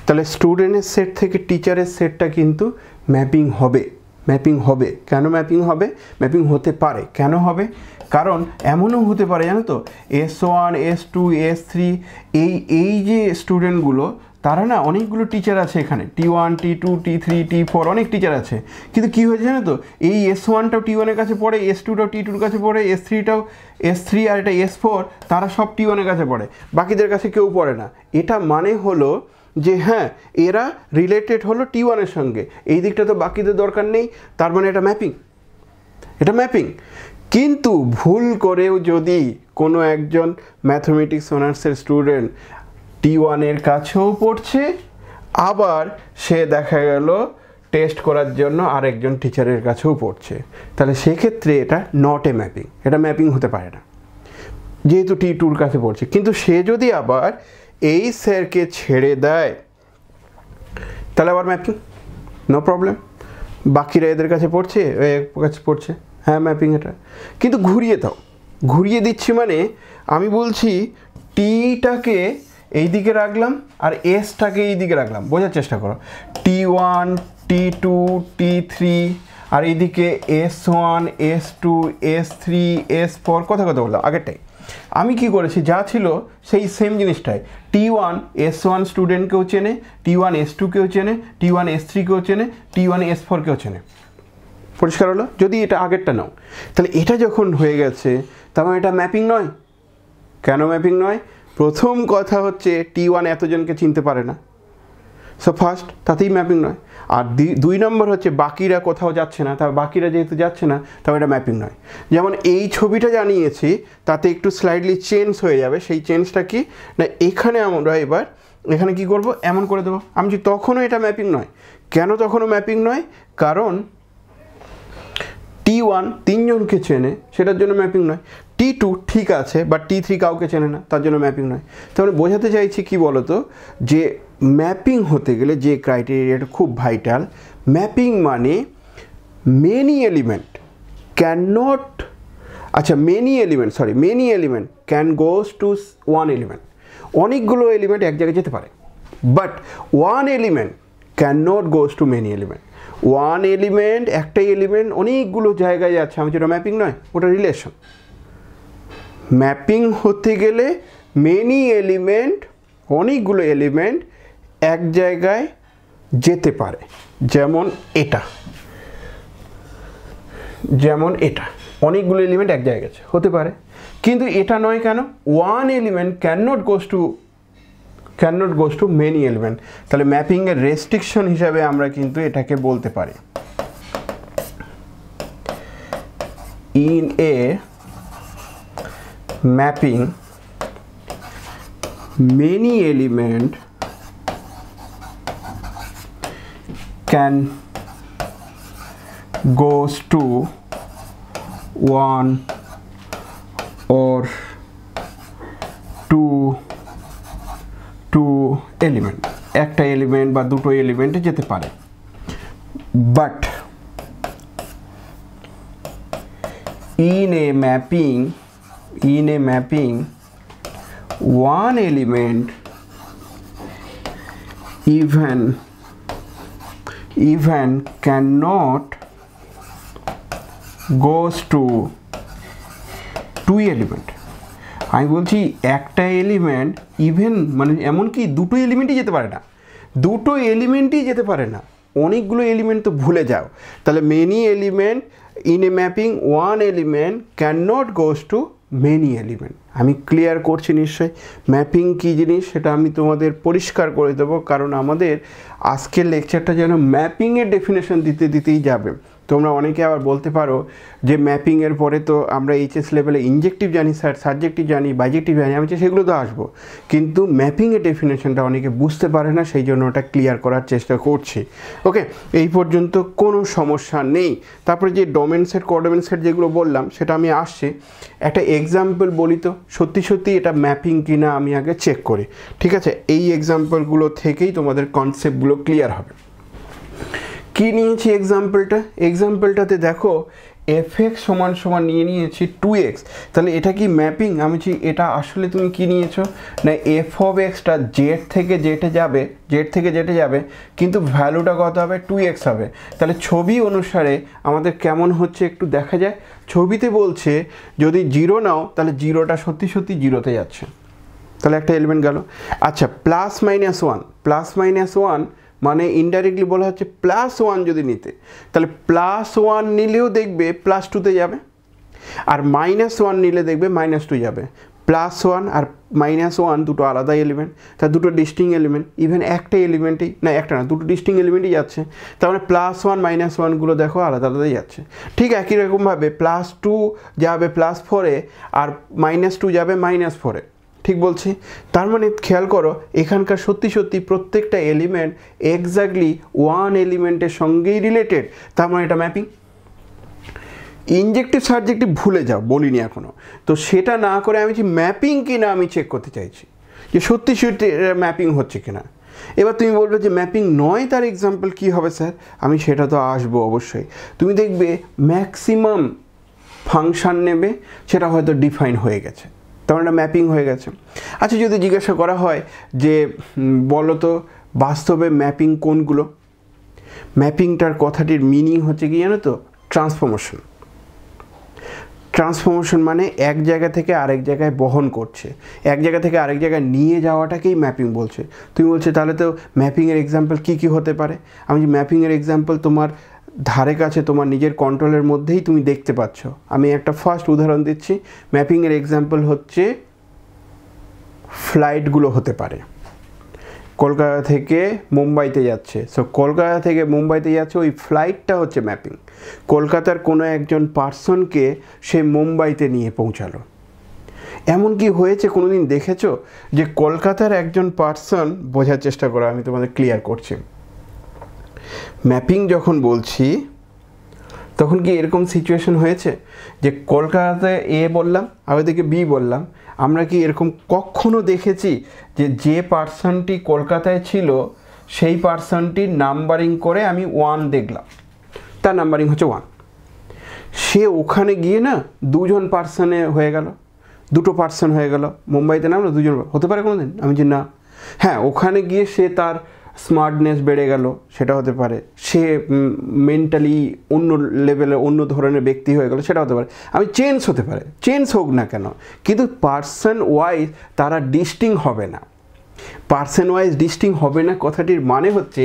Speaker 1: তাহলে স্টুডেন্টের সেট থেকে টিচারের সেটটা কিন্তু ম্যাপিং হবে। কেন ম্যাপিং হবে? ম্যাপিং হতে পারে। কেন হবে? কারণ এমনও হতে পারে জানো তো, S1 S2 S3 এই যে স্টুডেন্টগুলো, তারা না অনেকগুলো টিচার আছে এখানে, T1 T2 T3 T4 অনেক টিচার আছে, কিন্তু কী হয়েছে জানো তো, এই S1টাও T1-এর কাছে পড়ে, S2টাও T2-র কাছে পড়ে, S3টাও S3 আর এটা S4, তারা সব T1-এর কাছে পড়ে, বাকিদের কাছে কেউ পড়ে না। এটা মানে হলো যে হ্যাঁ এরা রিলেটেড হলো T1-এর সঙ্গে, এই দিকটা তো বাকিদের দরকার নেই, তার মানে এটা ম্যাপিং। কিন্তু ভুল করেও যদি কোনো একজন ম্যাথমেটিক্স অনার্সের স্টুডেন্ট T1-এর কাছেও পড়ছে, আবার সে দেখা গেল টেস্ট করার জন্য আরেকজন টিচারের কাছেও পড়ছে, তাহলে সেক্ষেত্রে এটা নট এ ম্যাপিং, এটা ম্যাপিং হতে পারে না, যেহেতু T2-র কাছে পড়ছে। কিন্তু সে যদি আবার এই স্যারকে ছেড়ে দেয় তাহলে আবার ম্যাপিং, নো প্রবলেম, বাকিরা এদের কাছে পড়ছে, হ্যাঁ ম্যাপিং এটা। কিন্তু ঘুরিয়ে দিচ্ছি মানে আমি বলছি টিটাকে এই দিকে রাখলাম আর এসটাকে এই দিকে রাখলাম, বোঝার চেষ্টা করো, T1 T2 T3 আর এইদিকে S1 S2 S3 S4 কথা বললাম আগেরটাই। আমি কি করেছি, যা ছিল সেই সেম জিনিসটাই, T1 S1 স্টুডেন্টকেও চেনে, T1 S2কেও চেনে, T1 S3কেও চেনে, T1 S4কেও চেনে। পরিষ্কার হলো? যদি এটা আগেরটা নাও, তাহলে এটা যখন হয়ে গেছে তার মানে এটা ম্যাপিং নয়। কেন ম্যাপিং নয়? প্রথম কথা হচ্ছে T1 এতজনকে চিনতে পারে না, সো ফার্স্ট তাতেই ম্যাপিং নয়। আর দুই নম্বর হচ্ছে বাকিরা কোথাও যাচ্ছে না, তা বাকিরা যেহেতু যাচ্ছে না তবে এটা ম্যাপিং নয়। যেমন এই ছবিটা জানিয়েছি তাতে একটু স্লাইডলি চেঞ্জ হয়ে যাবে, সেই চেঞ্জটা কি না, এখানে আমরা এবার এখানে কি করব, এমন করে দেবো। আমি যে তখনও এটা ম্যাপিং নয়। কেন তখনও ম্যাপিং নয়? কারণ T1 তিনজনকে চেনে, সেটার জন্য ম্যাপিং নয়। T2 ঠিক আছে, বাট T3 কাউকে চেনে না, তার জন্য ম্যাপিং নয়। তাহলে বোঝাতে চাইছি কি বলতো, যে ম্যাপিং হতে গেলে যে ক্রাইটেরিয়াটা খুব ভাইটাল, ম্যাপিং মানে many element can goes to one element. অনেকগুলো এলিমেন্ট এক জায়গায় যেতে পারে, but one element can not goes to many element. One element, একটাই এলিমেন্ট অনেকগুলো জায়গায় যাচ্ছে, আমি যেটা ম্যাপিং নয়, ওটা রিলেশন। ম্যাপিং হতে গেলে মেনি এলিমেন্ট, অনেকগুলো এলিমেন্ট এক জায়গায় যেতে পারে, যেমন এটা অনেকগুলো এলিমেন্ট এক জায়গায় গেছে, হতে পারে। কিন্তু এটা নয়, কেন? One element can not goes to many element. তাহলে ম্যাপিংয়ের রেস্ট্রিকশন হিসাবে আমরা কিন্তু এটাকে বলতে পারি, in a mapping many element can goes to one or two element, একটা এলিমেন্ট বা দুটো এলিমেন্টে যেতে পারে। But in a mapping one element even cannot goes to two element। আমি বলছি একটা এলিমেন্ট ইভেন মানে এমনকি দুটো এলিমেন্টই যেতে পারে না, অনেকগুলো এলিমেন্ট তো ভুলে যাও। তাহলে many element in a mapping one element can not goes to many element. আমি ক্লিয়ার করছি নিশ্চয়ই ম্যাপিং কী জিনিস সেটা আমি তোমাদের পরিষ্কার করে দেবো, কারণ আমাদের আজকের লেকচারটা যেন ম্যাপিংয়ের ডেফিনেশন দিতেই যাবে। তোমরা অনেকে আবার বলতে পারো যে ম্যাপিংয়ের পরে তো আমরা এইচএস লেভেলে ইনজেক্টিভ জানি স্যার, সাবজেক্টিভ জানি, বাইজেক্টিভ জানি, আমি সেগুলো তো আসবো, কিন্তু ম্যাপিংয়ের ডেফিনেশনটা অনেকে বুঝতে পারে না, সেই জন্য ওটা ক্লিয়ার করার চেষ্টা করছি। ওকে, এই পর্যন্ত কোনো সমস্যা নেই। তারপরে যে ডোমেন সেট কোডোমেন সেট যেগুলো বললাম সেটা আমি আসছি। একটা এক্সাম্পল বলি তো, সত্যি এটা ম্যাপিং কিনা আমি আগে চেক করি, ঠিক আছে? এই এক্সাম্পলগুলো থেকেই তোমাদের কনসেপ্টগুলো ক্লিয়ার হবে। কি নিয়েছি এক্সাম্পলটাতে দেখো fx সমান নিয়ে নিয়েছি 2x, তাহলে এটা কি ম্যাপিং? আমি বলছি এটা আসলে তুমি কি নিয়েছো না f অফ এক্সটা জেড থেকে জেটে যাবে কিন্তু ভ্যালুটা কত হবে 2x হবে। তাহলে ছবি অনুসারে আমাদের কেমন হচ্ছে একটু দেখা যায়। ছবিতে বলছে যদি 0 নাও তাহলে 0টা সত্যি জিরোতে যাচ্ছে, তাহলে একটা এলিমেন্ট গেল। আচ্ছা +-1 মানে ইনডাইরেক্টলি বলা হচ্ছে +1 যদি নিতে, তাহলে +1 নিলেও দেখবে +2তে যাবে, আর -1 নিলে দেখবে -2 যাবে। +1 আর -1 দুটো আলাদা এলিমেন্ট, তা দুটো ডিস্টিং এলিমেন্ট, ইভেন একটা এলিমেন্টই না, একটা না দুটো ডিস্টিং এলিমেন্টই যাচ্ছে, তার মানে +1 -1গুলো দেখো আলাদাই যাচ্ছে। ঠিক একই রকমভাবে +2 যাবে +4-এ আর -2 যাবে -4-এ, ঠিক বলছি? তার মানে খেয়াল করো এখানকার সত্যি প্রত্যেকটা এলিমেন্ট এক্স্যাক্টলি ওয়ান এলিমেন্টের সঙ্গেই রিলেটেড, তার মানে এটা ম্যাপিং। ইনজেক্টিভ সাবজেক্টিভ ভুলে যাও, বলিনি এখনও, তো সেটা না করে আমি যে ম্যাপিং কিনা আমি চেক করতে চাইছি যে সত্যি ম্যাপিং হচ্ছে কিনা। এবার তুমি বলবে যে ম্যাপিং নয়, তার এক্সাম্পল কী হবে স্যার? আমি সেটা তো আসবো অবশ্যই। তুমি দেখবে ম্যাক্সিমাম ফাংশান নেবে, সেটা হয়তো ডিফাইন হয়ে গেছে, তখন এটা ম্যাপিং হয়ে গেছে। আচ্ছা যদি জিজ্ঞাসা করা হয় যে বলো তো বাস্তবে ম্যাপিং কোনগুলো, ম্যাপিংটার কথাটির মিনিং হচ্ছে কি জানো তো? ট্রান্সফরমেশন মানে এক জায়গা থেকে আরেক জায়গায় বহন করছে, এক জায়গা থেকে আরেক জায়গায় নিয়ে যাওয়াটাকেই ম্যাপিং বলছে। তুমি বলছো তাহলে তো ম্যাপিংয়ের এক্সাম্পল কী হতে পারে? আমি ম্যাপিংয়ের এক্সাম্পল তোমার ধারে কাছে তোমার নিজের কন্ট্রোলের মধ্যেই তুমি দেখতে পাচ্ছ। আমি একটা ফার্স্ট উদাহরণ দিচ্ছি। ম্যাপিংয়ের এক্সাম্পল হচ্ছে ফ্লাইটগুলো হতে পারে। কলকাতা থেকে মুম্বাইতে যাচ্ছে, সো কলকাতা থেকে মুম্বাইতে যাচ্ছে, ওই ফ্লাইটটা হচ্ছে ম্যাপিং। কলকাতার কোনো একজন পার্সনকে সে মুম্বাইতে নিয়ে পৌঁছালো। এমন কি হয়েছে কোনো দিন দেখেছো যে কলকাতার একজন পার্সন, বোঝার চেষ্টা করো আমি তোমাদের ক্লিয়ার করছি। ম্যাপিং যখন বলছি তখন কি এরকম সিচুয়েশন হয়েছে যে কলকাতাতে এ বললাম আর ওইদিকে বি বললাম, আমরা কি এরকম কখনো দেখেছি যে পার্সনটি কলকাতায় ছিল সেই পার্সনটির নাম্বারিং করে আমি 1 দেখলাম, তার নাম্বারিং হচ্ছে 1, সে ওখানে গিয়ে না দুজন পার্সনে হয়ে গেল, দুটো পার্সন হয়ে গেল, মুম্বাইতে নামলো দুজন, হতে পারে কোনো দিন? আমি যে না। হ্যাঁ, ওখানে গিয়ে সে তার স্মার্টনেস বেড়ে গেল, সেটা হতে পারে। সে মেন্টালি অন্য লেভেলে অন্য ধরনের ব্যক্তি হয়ে গেল, সেটা হতে পারে। আমি চেঞ্জ হতে পারে, চেঞ্জ হোক না কেন, কিন্তু পার্সন ওয়াইজ তারা ডিস্টিং হবে না। পার্সন ওয়াইজ ডিস্টিং হবে না কথাটির মানে হচ্ছে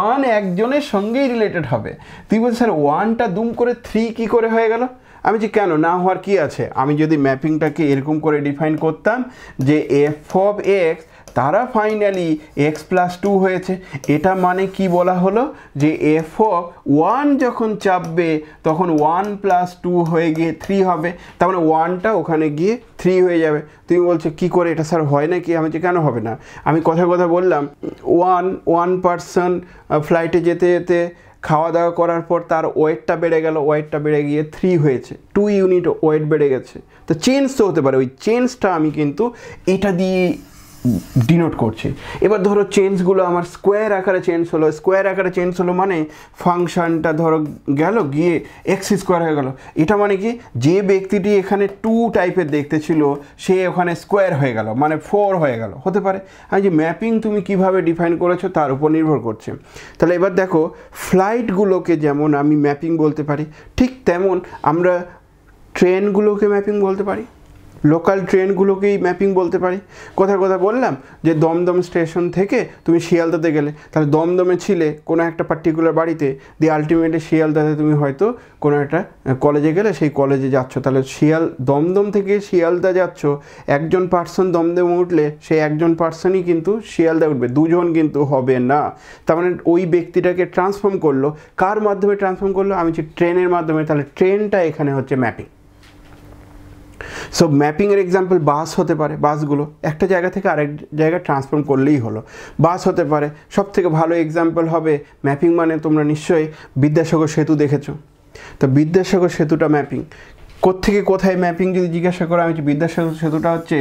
Speaker 1: 1 একজনের সঙ্গেই রিলেটেড হবে। তুই বলছিস স্যার 1টা দুম করে 3 কী করে হয়ে গেল? আমি যে কেন না হওয়ার কি আছে? আমি যদি ম্যাপিংটাকে এরকম করে ডিফাইন করতাম যে এফ অফ এক্স তারা ফাইনালি x+2 হয়েছে, এটা মানে কি বলা হলো যে এফ অফ 1 যখন চাপবে তখন 1+2 হয়ে গিয়ে 3 হবে, তার মানে 1টা ওখানে গিয়ে 3 হয়ে যাবে। তুমি বলছো কী করে এটা স্যার হয় না কি? আমি যে কেন হবে না? আমি কথা বললাম, ওয়ান পার্সন ফ্লাইটে যেতে যেতে খাওয়া দাওয়া করার পর তার ওয়েটটা বেড়ে গেল, ওয়েটটা বেড়ে গিয়ে 3 হয়েছে, 2 ইউনিট ওয়েট বেড়ে গেছে। তো চেঞ্জ তো হতে পারে, ওই চেঞ্জটা আমি কিন্তু এটা দিয়ে ডিনোট করছি। এবার ধরো চেঞ্জগুলো আমার স্কোয়ার আকারে চেঞ্জ হলো, মানে ফাংশনটা ধরো গেল গিয়ে x² হয়ে গেল। এটা মানে কি, যে ব্যক্তিটি এখানে 2 টাইপের দেখতে ছিল সে ওখানে স্কোয়ার হয়ে গেল, মানে 4 হয়ে গেল, হতে পারে। আর যে ম্যাপিং তুমি কিভাবে ডিফাইন করেছো তার উপর নির্ভর করছে। তাহলে এবার দেখো ফ্লাইটগুলোকে যেমন আমি ম্যাপিং বলতে পারি, ঠিক তেমন আমরা ট্রেনগুলোকে ম্যাপিং বলতে পারি। লোকাল ট্রেনগুলোকেই ম্যাপিং বলতে পারি। কথা বললাম যে দমদম স্টেশন থেকে তুমি শিয়ালদাতে গেলে, তাহলে দমদমে ছিলে কোনো একটা পার্টিকুলার বাড়িতে, দিয়ে আলটিমেটলি শিয়ালদাতে তুমি হয়তো কোনো একটা কলেজে গেলে, সেই কলেজে যাচ্ছ, তাহলে দমদম থেকে শিয়ালদা যাচ্ছ, একজন পার্সন দমদমে উঠলে সেই একজন পার্সনই কিন্তু শিয়ালদা উঠবে, দুজন কিন্তু হবে না। তার মানে ওই ব্যক্তিটাকে ট্রান্সফর্ম করলো, কার মাধ্যমে ট্রান্সফর্ম করলো, আমি যে ট্রেনের মাধ্যমে, তাহলে ট্রেনটা এখানে হচ্ছে ম্যাপিং। সো ম্যাপিংয়ের এক্সাম্পল বাস হতে পারে, বাসগুলো একটা জায়গা থেকে আরেক জায়গায় ট্রান্সফর্ম করলেই হলো, বাস হতে পারে। সব থেকে ভালো এক্সাম্পল হবে ম্যাপিং মানে তোমরা নিশ্চয়ই বিদ্যাসাগর সেতু দেখেছো, তো বিদ্যাসাগর সেতুটা ম্যাপিং। কোত্থেকে কোথায় ম্যাপিং যদি জিজ্ঞাসা করো, আমি যে বিদ্যাসাগর সেতুটা হচ্ছে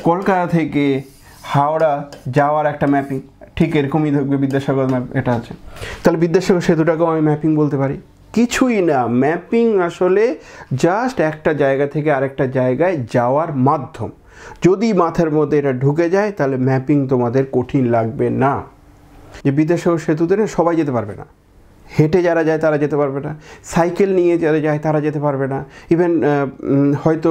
Speaker 1: কলকাতা থেকে হাওড়া যাওয়ার একটা ম্যাপিং, ঠিক এরকমই দেখবে বিদ্যাসাগর ম্যাপ এটা আছে, তাহলে বিদ্যাসাগর সেতুটাকেও আমি ম্যাপিং বলতে পারি। কিছুই না, ম্যাপিং আসলে জাস্ট একটা জায়গা থেকে আরেকটা জায়গায় যাওয়ার মাধ্যম। যদি মাথার মধ্যে এটা ঢুকে যায় তাহলে ম্যাপিং তোমাদের কঠিন লাগবে না। যে বিদ্যাসাগর সেতুতে না সবাই যেতে পারবে না, হেঁটে যারা যায় তারা যেতে পারবে না, সাইকেল নিয়ে যারা যায় তারা যেতে পারবে না, ইভেন হয়তো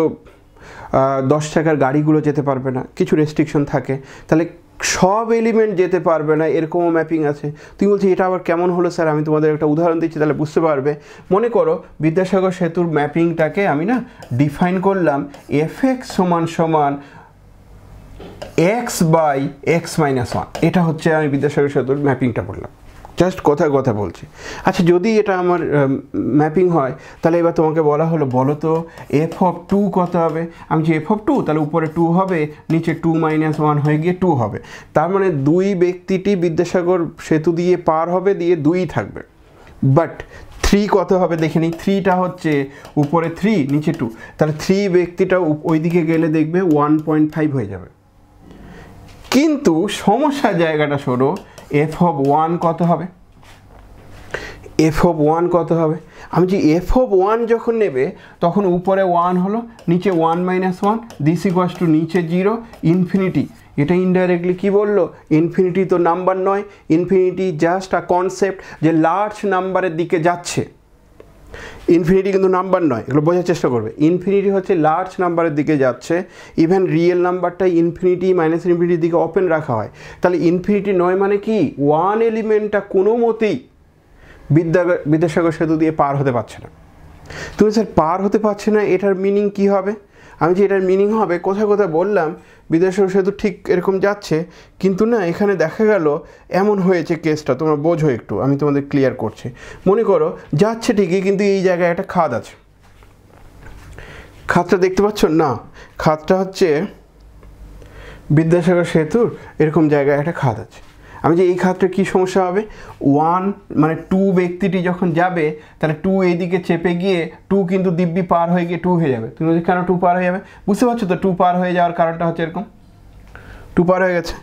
Speaker 1: 10 চাকার গাড়িগুলো যেতে পারবে না, কিছু রেস্ট্রিকশন থাকে। তাহলে সব এলিমেন্ট যেতে পারবে না, এরকমও ম্যাপিং আছে। তুমি বলছি এটা আবার কেমন হলো স্যার, আমি তোমাদের একটা উদাহরণ দিচ্ছি তাহলে বুঝতে পারবে। মনে করো বিদ্যাসাগর সেতুর ম্যাপিংটাকে আমি না ডিফাইন করলাম fx সমান x/x-1, এটা হচ্ছে আমি বিদ্যাসাগর সেতুর ম্যাপিংটা বললাম, জাস্ট কথা বলছি। আচ্ছা, যদি এটা আমার ম্যাপিং হয় তাহলে এবার তোমাকে বলা হলো বলো তো f(2) কত হবে। আমি যে f(2) তাহলে উপরে 2 হবে, নিচে 2 - 1 হয়ে গিয়ে 2 হবে। তার মানে দুই ব্যক্তিটি বিদ্যাসাগর সেতু দিয়ে পার হবে, দিয়ে 2 থাকবে। বাট 3 কত হবে দেখে নিই, 3টা হচ্ছে উপরে 3 নিচে 2, তাহলে 3 ব্যক্তিটা ওইদিকে গেলে দেখবে 1.5 হয়ে যাবে। কিন্তু সমস্যা জায়গাটা সরো, f(1) কত হবে, f(1) কত হবে। আমি যে f(1) যখন নেবে তখন উপরে 1 হলো, নিচে 1 - 1, দিস ইকুয়ালস টু নিচে 0, ইনফিনিটি। এটা ইনডাইরেক্টলি কি বললো, ইনফিনিটি তো নাম্বার নয়, ইনফিনিটি জাস্ট আ কনসেপ্ট যে লার্জ নাম্বারের দিকে যাচ্ছে। ইনফিনিটি কিন্তু নাম্বার নয়, এগুলো বোঝার চেষ্টা করবে। ইনফিনিটি হচ্ছে লার্জ নাম্বারের দিকে যাচ্ছে, ইভেন রিয়েল নাম্বারটাই ইনফিনিটি -ইনফিনিটির দিকে ওপেন রাখা হয়। তাহলে ইনফিনিটি নয় মানে কি, 1 এলিমেন্টটা কোনো মতেই বিদ্যাসাগর সেতু দিয়ে পার হতে পারছে না। তুমি স্যার পার হতে পারছে না, এটার মিনিং কি হবে। আমি যে এটার মিনিং হবে কথা বললাম বিদ্যাসাগর সেতু ঠিক এরকম যাচ্ছে, কিন্তু না এখানে দেখা গেল এমন হয়েছে কেসটা, তোমরা বোঝো একটু, আমি তোমাদের ক্লিয়ার করছি। মনে করো যাচ্ছে ঠিকই, কিন্তু এই জায়গায় একটা খাদ আছে, খাদটা দেখতে পাচ্ছ না, খাদটা হচ্ছে বিদ্যাসাগর সেতুর এরকম জায়গায় একটা খাদ আছে। আমি যে এই খাতটা কী সমস্যা হবে, 1 মানে 2 ব্যক্তিটি যখন যাবে তাহলে 2 এইদিকে চেপে গিয়ে 2 কিন্তু দিব্যি পার হয়ে গিয়ে 2 হয়ে যাবে। তুমি বলছো কেন 2 পার হয়ে যাবে, বুঝতে পারছো তো 2 পার হয়ে যাওয়ার কারণটা হচ্ছে এরকম, 2 পার হয়ে গেছে।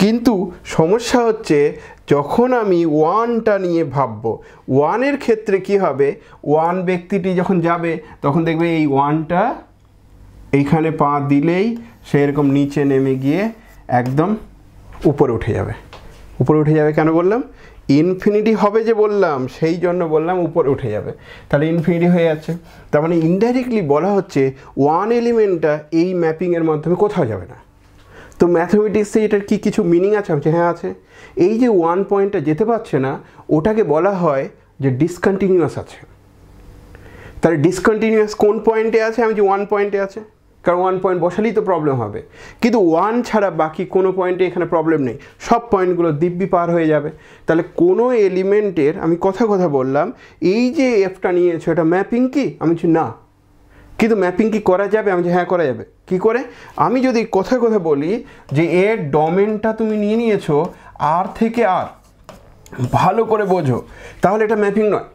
Speaker 1: কিন্তু সমস্যা হচ্ছে যখন আমি 1টা নিয়ে ভাববো, 1-এর ক্ষেত্রে কি হবে, 1 ব্যক্তিটি যখন যাবে তখন দেখবে এই 1টা এইখানে পা দিলেই সে এরকম নিচে নেমে গিয়ে একদম উপরে উঠে যাবে। উপরে উঠে যাবে কেন বললাম, ইনফিনিটি হবে যে বললাম, সেই জন্য বললাম উপরে উঠে যাবে। তাহলে ইনফিনিটি হয়ে যাচ্ছে, তার মানে ইনডাইরেক্টলি বলা হচ্ছে 1 এলিমেন্টটা এই ম্যাপিংয়ের মাধ্যমে কোথাও যাবে না। তো ম্যাথমেটিক্সে এটার কি কিছু মিনিং আছে, হ্যাঁ আছে। এই যে 1 পয়েন্টটা যেতে পারছে না, ওটাকে বলা হয় যে ডিসকন্টিনিউয়াস আছে। তাহলে ডিসকন্টিনিউয়াস কোন পয়েন্টে আছে, আমি যে 1 পয়েন্টে আছে, কারণ 1 পয়েন্ট বসালেই তো প্রবলেম হবে। কিন্তু 1 ছাড়া বাকি কোনো পয়েন্টে এখানে প্রবলেম নেই, সব পয়েন্টগুলো দিব্যি পার হয়ে যাবে। তাহলে কোনো এলিমেন্টের আমি কথা বললাম, এই যে এফটা নিয়েছো এটা ম্যাপিং কি, আমি বলছি না, কিন্তু ম্যাপিং কি করা যাবে, আমি যে হ্যাঁ করা যাবে। কি করে, আমি যদি কথা বলি যে এর ডোমেনটা তুমি নিয়েছো আর থেকে আর, ভালো করে বোঝো, তাহলে এটা ম্যাপিং নয়।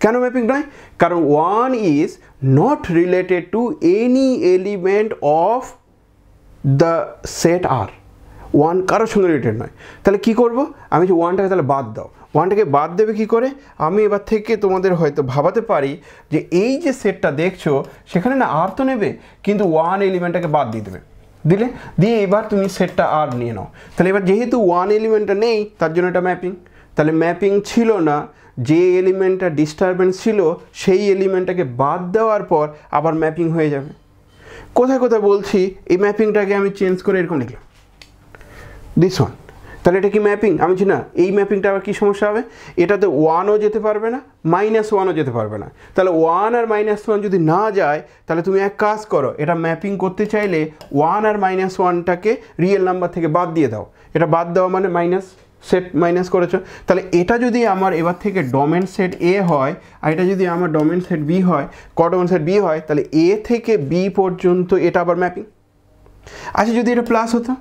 Speaker 1: কেন ম্যাপিং নয়, কারণ 1 is not related to any element of the set আর, 1 কারোর সঙ্গে রিলেটেড নয়। তাহলে কি করব, আমি যে 1টাকে তাহলে বাদ দাও, 1টাকে বাদ দেবে কি করে, আমি এবার থেকে তোমাদের হয়তো ভাবাতে পারি যে এই যে সেটটা দেখছো সেখানে না আর তো নেবে, কিন্তু 1 এলিমেন্টটাকে বাদ দিয়ে দেবে, দিয়ে এবার তুমি সেটটা আর নিয়ে নাও। তাহলে এবার যেহেতু 1 এলিমেন্টটা নেই তার জন্য এটা ম্যাপিং। তাহলে ম্যাপিং ছিল না, যে এলিমেন্টটা ডিস্টারবেন্স ছিল সেই এলিমেন্টটাকে বাদ দেওয়ার পর আবার ম্যাপিং হয়ে যাবে। কোথায় কোথায় বলছি এই ম্যাপিংটাকে আমি চেঞ্জ করে এরকম লিখলাম দিস ওয়ান, তাহলে এটা কি ম্যাপিং? আমি বলছি না, এই ম্যাপিংটা আবার কী সমস্যা হবে, এটাতে 1ও যেতে পারবে না, -1ও যেতে পারবে না। তাহলে 1 আর -1 যদি না যায়, তাহলে তুমি এক কাজ করো, এটা ম্যাপিং করতে চাইলে 1 আর -1টাকে রিয়েল নাম্বার থেকে বাদ দিয়ে দাও। এটা বাদ দেওয়া মানে মাইনাস, সেট মাইনাস করেছো। তাহলে এটা যদি আমার এবার থেকে ডোমেন সেট এ হয়, আর এটা যদি আমার ডোমেন সেট বি হয়, ডোমেন সেট বি হয়, তাহলে এ থেকে বি পর্যন্ত এটা আবার ম্যাপিং। আচ্ছা যদি এটা প্লাস হতো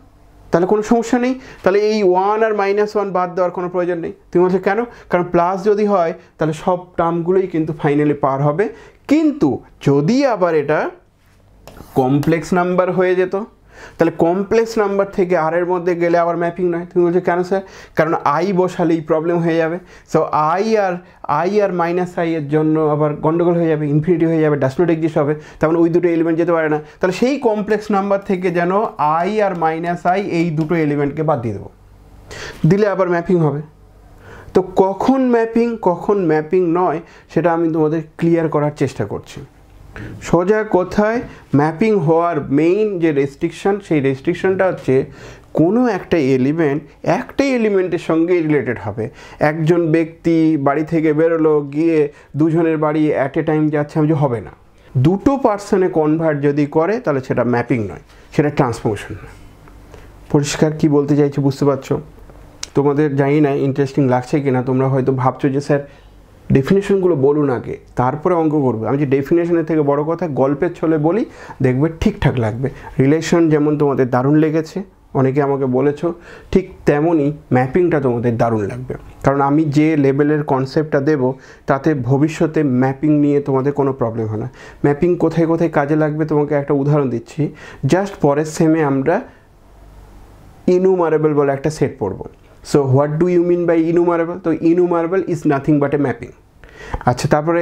Speaker 1: তাহলে কোনো সমস্যা নেই, তাহলে এই 1 আর -1 বাদ দেওয়ার কোনো প্রয়োজন নেই। তুমি বলছো কেন? কারণ প্লাস যদি হয় তাহলে সব টার্মগুলোই কিন্তু ফাইনালি পার হবে। কিন্তু যদি আবার এটা কমপ্লেক্স নাম্বার হয়ে যেত, তাহলে কমপ্লেক্স নাম্বার থেকে আর এর মধ্যে গেলে আবার ম্যাপিং নয়। তুমি বলছো কেন স্যার? কারণ আই বসালেই প্রবলেম হয়ে যাবে। সো আই আর -i এর জন্য আবার গন্ডগোল হয়ে যাবে, ইনফিনিটি হয়ে যাবে, ডাজ নট এক্সিস্ট হবে, তার মানে ওই দুটো এলিমেন্ট যেতে পারে না। তাহলে সেই কমপ্লেক্স নাম্বার থেকে যেন আই আর -i এই দুটো এলিমেন্টকে বাদ দিয়ে দেবো, দিলে আবার ম্যাপিং হবে। তো কখন ম্যাপিং নয় সেটা আমি তোমাদের ক্লিয়ার করার চেষ্টা করছি। সোজা কথায় ম্যাপিং হওয়ার মেইন যে রেস্ট্রিকশন, সেই রেস্ট্রিকশনটা হচ্ছে কোনো একটা এলিমেন্টের সঙ্গে রিলেটেড হবে। একজন ব্যক্তি বাড়ি থেকে বেরোলো, গিয়ে দুজনের বাড়ি অ্যাট এ টাইম যাচ্ছে, আমি যে হবে না। দুটো পার্সনে কনভার্ট যদি করে তাহলে সেটা ম্যাপিং নয়, সেটা ট্রান্সফরমেশন নয়। পরিষ্কার কি বলতে চাইছি বুঝতে পারছো? তোমাদের জানি না ইন্টারেস্টিং লাগছে কিনা, তোমরা হয়তো ভাবছো যে স্যার ডেফিনেশনগুলো বলুন আগে তারপরে অঙ্ক করবে। আমি যে ডেফিনেশনের থেকে বড় কথা গল্পের ছলে বলি, দেখবে ঠিকঠাক লাগবে। রিলেশন যেমন তোমাদের দারুণ লেগেছে, অনেকে আমাকে বলেছো, ঠিক তেমনই ম্যাপিংটা তোমাদের দারুণ লাগবে। কারণ আমি যে লেভেলের কনসেপ্টটা দেব তাতে ভবিষ্যতে ম্যাপিং নিয়ে তোমাদের কোনো প্রবলেম হয় না। ম্যাপিং কোথায় কোথায় কাজে লাগবে তোমাকে একটা উদাহরণ দিচ্ছি। জাস্ট পরের সেমে আমরা ইনুমারেবল বলে একটা সেট পড়বো। So what do you mean by enumerable? তো enumerable is nothing but a mapping. আচ্ছা, তারপরে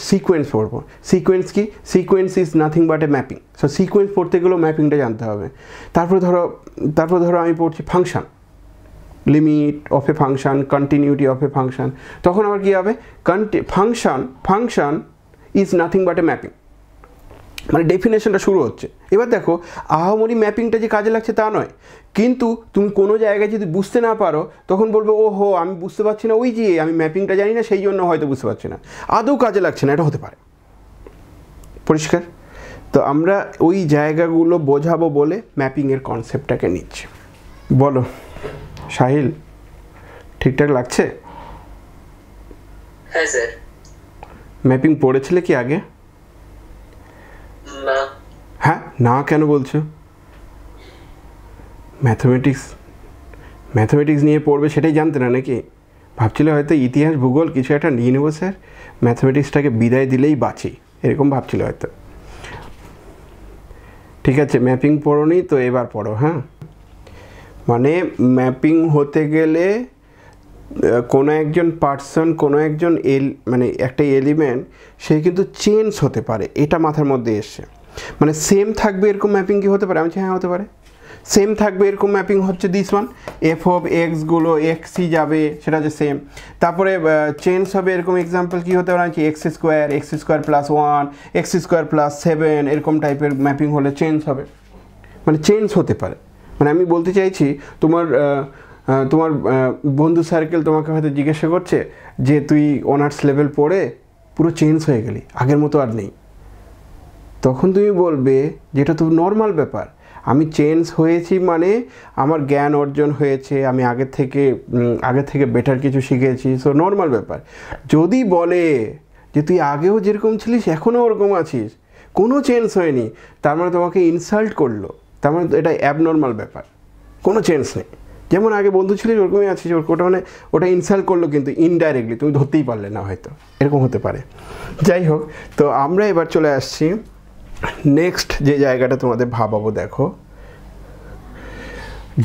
Speaker 1: সিকোয়েন্স পড়বো। সিকোয়েন্স কি? Sequence is nothing but a mapping. So sequence পড়তে গেলেও ম্যাপিংটা জানতে হবে। তারপর ধরো আমি পড়ছি function, limit of a function, continuity of a function. তখন আবার কী হবে? Function is nothing but a mapping, মানে ডেফিনেশনটা শুরু হচ্ছে। এবার দেখো আহামরি ম্যাপিংটা যে কাজে লাগছে তা নয়, কিন্তু তুমি কোনো জায়গায় যদি বুঝতে না পারো তখন বলবে ওহো আমি বুঝতে পারছি না, ওই যে আমি ম্যাপিংটা জানি না সেই জন্য হয়তো বুঝতে পারছি না, আদৌ কাজে লাগছে না, এটা হতে পারে। পরিষ্কার? তো আমরা ওই জায়গাগুলো বোঝাবো বলে ম্যাপিংয়ের কনসেপ্টটাকে নিচ্ছি। বলো সাহিল, ঠিকঠাক লাগছে?
Speaker 2: হ্যাঁ স্যার।
Speaker 1: ম্যাপিং পড়েছিলে কি আগে?
Speaker 2: না।
Speaker 1: হ্যাঁ না কেন বলছো? ম্যাথমেটিক্স নিয়ে পড়বে সেটাই জানতে না নাকি? ভাবছিলে হয়তো ইতিহাস ভূগোল কিছু একটা নিয়ে নেবো স্যার, ম্যাথমেটিক্সটাকে বিদায় দিলেই বাঁচি, এরকম ভাবছিলে হয়তো। ঠিক আছে, ম্যাপিং পড়োনি তো এবার পড়ো। হ্যাঁ, মানে ম্যাপিং হতে গেলে কোনো একজন পার্সন, কোনো একজন মানে একটা এলিমেন্ট সে কিন্তু চেঞ্জ হতে পারে, এটা মাথার মধ্যে এসছে। মানে সেম থাকবে এরকম ম্যাপিং কি হতে পারে? আমি হ্যাঁ হতে পারে। সেম থাকবে এরকম ম্যাপিং হচ্ছে দিস ওয়ান, এফ অফ এক্সগুলো এক্সই যাবে, সেটা হচ্ছে সেম। তারপরে চেঞ্জ হবে এরকম এক্সাম্পল কী হতে পারে? X square plus 1, x square plus 7, এরকম টাইপের ম্যাপিং হলে চেঞ্জ হবে, মানে চেঞ্জ হতে পারে। মানে আমি বলতে চাইছি তোমার বন্ধু সার্কেল তোমাকে হয়তো জিজ্ঞাসা করছে যে তুই অনার্স লেভেল পড়ে পুরো চেঞ্জ হয়ে গেলি, আগের মতো আর নেই। তখন তুমি বলবে যেটা তো নর্মাল ব্যাপার, আমি চেঞ্জ হয়েছি মানে আমার জ্ঞান অর্জন হয়েছে, আমি আগের থেকে বেটার কিছু শিখেছি, সো নর্মাল ব্যাপার। যদি বলে যে তুই আগেও যেরকম ছিলিস এখনও ওরকম আছিস, কোনো চেঞ্জ হয়নি, তার মানে তোমাকে ইনসাল্ট করলো, তার মানে এটা অ্যাবনর্মাল ব্যাপার, কোনো চেঞ্জ নেই। যেমন আগে বন্ধু ছিলিস ওরকমই আছিস, ওটা মানে ওটা ইনসাল্ট করলো কিন্তু ইনডাইরেক্টলি, তুমি ধরতেই পারলে না, হয়তো এরকম হতে পারে। যাই হোক, তো আমরা এবার চলে আসছি নেক্সট যে জায়গাটা তোমাদের ভাবাবো। দেখো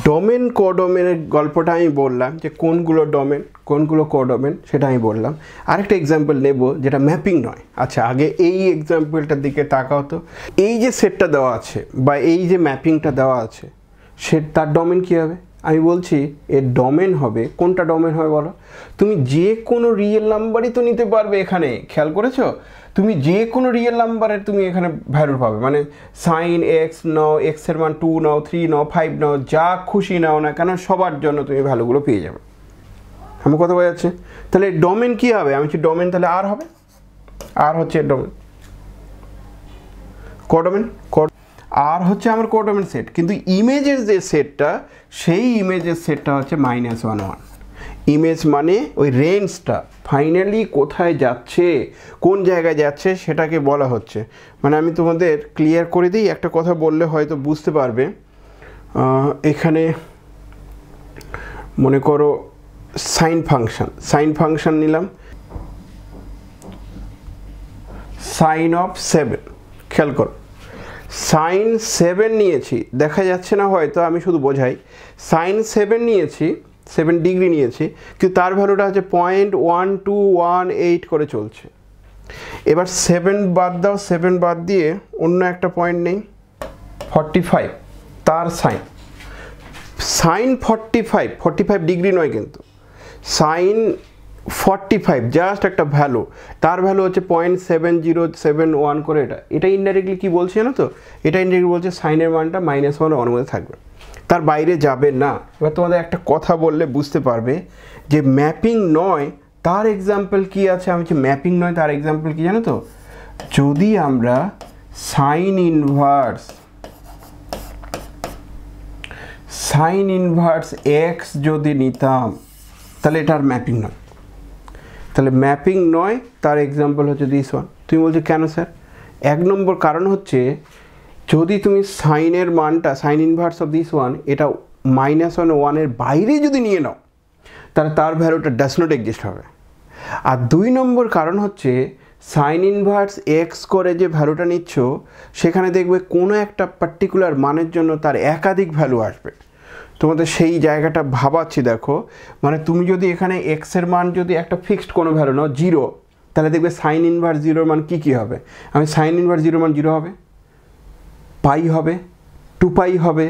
Speaker 1: ডোমেন কোডোমেনের গল্পটা আমি বললাম, যে কোনগুলো ডোমেন কোনগুলো কোডোমেন সেটা আমি বললাম। আরেকটা এক্সাম্পল নেব যেটা ম্যাপিং নয়। আচ্ছা, আগে এই এক্সাম্পলটার দিকে তাকাও তো। এই যে সেটটা দেওয়া আছে বা এই যে ম্যাপিংটা দেওয়া আছে, তার ডোমেন কী হবে? আমি বলছি এর ডোমেন হবে, কোনটা ডোমেন হবে বলো? তুমি যে কোনো রিয়েল নাম্বারই তো নিতে পারবে এখানে, খেয়াল করেছো? তুমি যে কোনো রিয়েল নাম্বারের তুমি এখানে ভ্যালু পাবে, মানে সাইন এক্স নাও, এক্সের মান 2 নাও, 3 নাও, 5 নাও, যা খুশি নাও না কেন সবার জন্য তুমি ভ্যালুগুলো পেয়ে যাবে। আমার কথা বোঝা যাচ্ছে? তাহলে ডোমেন কী হবে? আমি বলছি ডোমেন তাহলে আর হবে, আর হচ্ছে ডোমেন কোডোমেন, আর হচ্ছে আমার কোডোমেন সেট, কিন্তু ইমেজের যে সেটটা সেই ইমেজের সেটটা হচ্ছে -1 1। ইমেজ মানে ওই রেঞ্জটা ফাইনালি কোথায় যাচ্ছে, কোন জায়গায় যাচ্ছে সেটাকে বলা হচ্ছে। মানে আমি তোমাদের ক্লিয়ার করে দিই, একটা কথা বললে হয়তো বুঝতে পারবে। এখানে মনে করো সাইন ফাংশন নিলাম, সাইন অফ 7, খেয়াল করো সাইন 7 নিয়েছি, দেখা যাচ্ছে না হয়তো, আমি শুধু বোঝাই। সাইন 7 নিয়েছি, 7 ডিগ্রি নিয়েছি, কিন্তু তার ভ্যালুটা হচ্ছে 0.1218 করে চলছে। এবার 7 বাদ দাও, 7 বাদ দিয়ে অন্য একটা পয়েন্ট নেই 45, তার সাইন 45 ডিগ্রি নয় কিন্তু, সাইন 45 জাস্ট একটা ভ্যালু, তার ভ্যালু হচ্ছে 0.7071 করে। এটা ইনডাইরেক্টলি কী বলছে জানো তো? এটা ইনডাইরেক্টলি বলছে সাইনের মানটা -1 1 মধ্যে থাকবে, তার বাইরে যাবে না। এবার তোমাদের একটা কথা বললে বুঝতে পারবে যে ম্যাপিং নয় তার এক্সাম্পল কি আছে। আমি বলছি ম্যাপিং নয় তার এক্সাম্পল কি জানো তো? যদি আমরা সাইন ইনভার্স এক্স যদি নিতাম তাহলে এটার ম্যাপিং নয়। তাহলে ম্যাপিং নয় তার এক্সাম্পল হচ্ছে দিস ওয়ান। তুমি বলছো কেন স্যার? 1 নম্বর কারণ হচ্ছে যদি তুমি সাইনের মানটা, sign inverse of this one, এটা -1 1 বাইরে যদি নিয়ে নাও তাহলে তার ভ্যালুটা ডাজ নট এক্সিস্ট হবে। আর 2 নম্বর কারণ হচ্ছে সাইন ইনভার্স এক্স করে যে ভ্যালুটা নিচ্ছ সেখানে দেখবে কোনো একটা পার্টিকুলার মানের জন্য তার একাধিক ভ্যালু আসবে। তোমাদের সেই জায়গাটা ভাবাচ্ছি, দেখো মানে তুমি যদি এখানে এক্সের মান যদি একটা ফিক্সড কোনো ভ্যালু নাও 0, তাহলে দেখবে সাইন ইনভার্স 0 মান কী হবে? আমি সাইন ইনভার্স 0 মান 0 হবে, পাই হবে, 2 পাই হবে,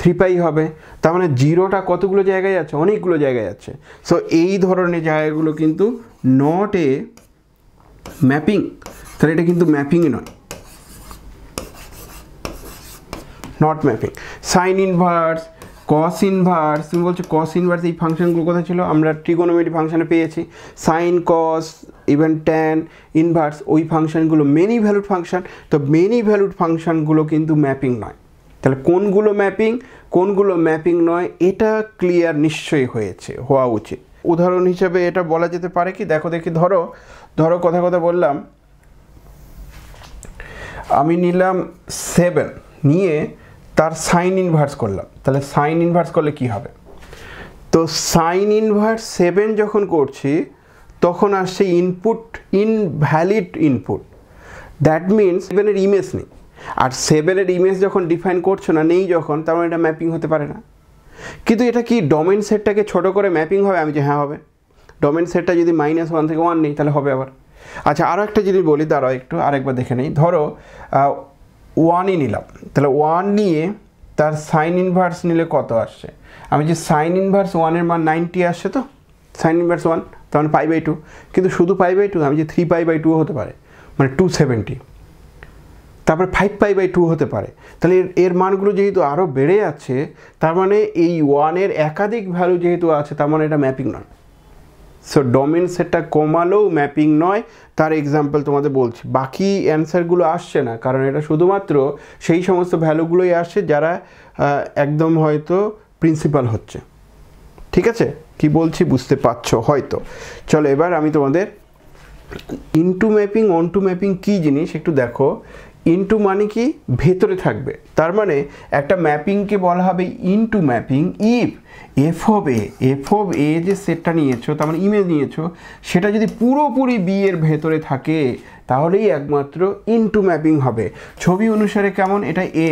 Speaker 1: 3 পাই হবে। তার মানে 0টা কতগুলো জায়গায় যাচ্ছে? অনেকগুলো জায়গায় যাচ্ছে। সো এই ধরনের জায়গাগুলো কিন্তু নট এ ম্যাপিং, তাহলে এটা কিন্তু ম্যাপিংই নয়, not mapping. Sign inverse, cos inverse, তুমি বলছো কস ইনভার্স এই ফাংশনগুলো কোথায় ছিল? আমরা ট্রিগোনোমেট্রি ফাংশনে পেয়েছি। সাইন, কস, ইভেন ট্যান, ইনভার্স, ওই ফাংশনগুলো মেনি ভ্যালুড ফাংশন। তো মেনি ভ্যালুড ফাংশনগুলো কিন্তু ম্যাপিং নয়। তাহলে কোনগুলো ম্যাপিং, কোনগুলো ম্যাপিং নয়, এটা ক্লিয়ার নিশ্চয়ই হওয়া উচিত। উদাহরণ হিসেবে এটা বলা যেতে পারে কি, দেখো দেখি, ধরো কথা বললাম, আমি নিলাম 7 নিয়ে তার সাইন ইনভার্স করলাম, তাহলে সাইন ইনভার্স করলে কি হবে? তো সাইন ইনভার্স 7 যখন করছি তখন আসছে input invalid input, that means 7-এর ইমেজ নেই। আর 7-এর ইমেজ যখন ডিফাইন করছো না, নেই যখন, তার মানে এটা ম্যাপিং হতে পারে না। কিন্তু এটা কি ডোমেন সেটটাকে ছোট করে ম্যাপিং হবে? আমি যে হ্যাঁ হবে। ডোমেন সেটটা যদি -1 থেকে 1 নেই তাহলে হবে আবার। আচ্ছা, আরও একটা জিনিস বলি, দাঁড়াও একটু আরেকবার দেখে নেই। ধরো 1ই নিলাম, তাহলে 1 নিয়ে তার সাইন ইনভার্স নিলে কত আসছে? আমি যে সাইন ইনভার্স 1-এর মান 90 আসছে, তো সাইন ইনভার্স 1 তার মানে π/2, কিন্তু শুধু π/2, আমি যে 3π/2 হতে পারে, মানে 270, তারপরে 5π/2 হতে পারে। তাহলে এর মানগুলো যেহেতু আরও বেড়ে যাচ্ছে, তার মানে এই 1-এর একাধিক ভ্যালু যেহেতু আছে, তার মানে এটা ম্যাপিং নয়। সো ডোমেন সেটটা কমালেও ম্যাপিং নয়, তার এক্সাম্পল তোমাদের বলছি। বাকি অ্যান্সারগুলো আসছে না, কারণ এটা শুধুমাত্র সেই সমস্ত ভ্যালুগুলোই আসছে যারা একদম হয়তো প্রিন্সিপাল হচ্ছে। ঠিক আছে, কি বলছি বুঝতে পারছো হয়তো। চলো এবার আমি তোমাদের ইনটু ম্যাপিং, অনটু ম্যাপিং কী জিনিস একটু দেখো। ইনটু মানে কি? ভেতরে থাকবে। তার মানে একটা ম্যাপিংকে বলা হবে into mapping if f of A যে সেটটা নিয়েছো, তার মানে ইমেজ নিয়েছো, সেটা যদি পুরোপুরি বি এর ভেতরে থাকে তাহলেই একমাত্র ইনটু ম্যাপিং হবে। ছবি অনুসারে কেমন? এটা এ,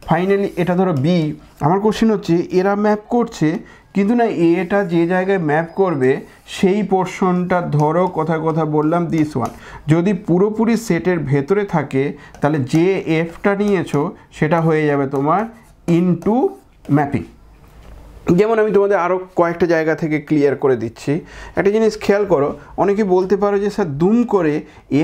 Speaker 1: ফাইনালি এটা ধরো বি। আমার কোশ্চেন হচ্ছে এরা ম্যাপ করছে, কিন্তু না এটা যে জায়গায় ম্যাপ করবে সেই পোর্শনটা ধরো কথা বললাম দিস ওয়ান, যদি পুরোপুরি সেটের ভেতরে থাকে তাহলে যে এফটা নিয়েছো সেটা হয়ে যাবে তোমার ইনটু ম্যাপিং। যেমন আমি তোমাদের আরও কয়েকটা জায়গা থেকে ক্লিয়ার করে দিচ্ছি। একটা জিনিস খেয়াল করো, অনেকে বলতে পারো যে স্যার দুম করে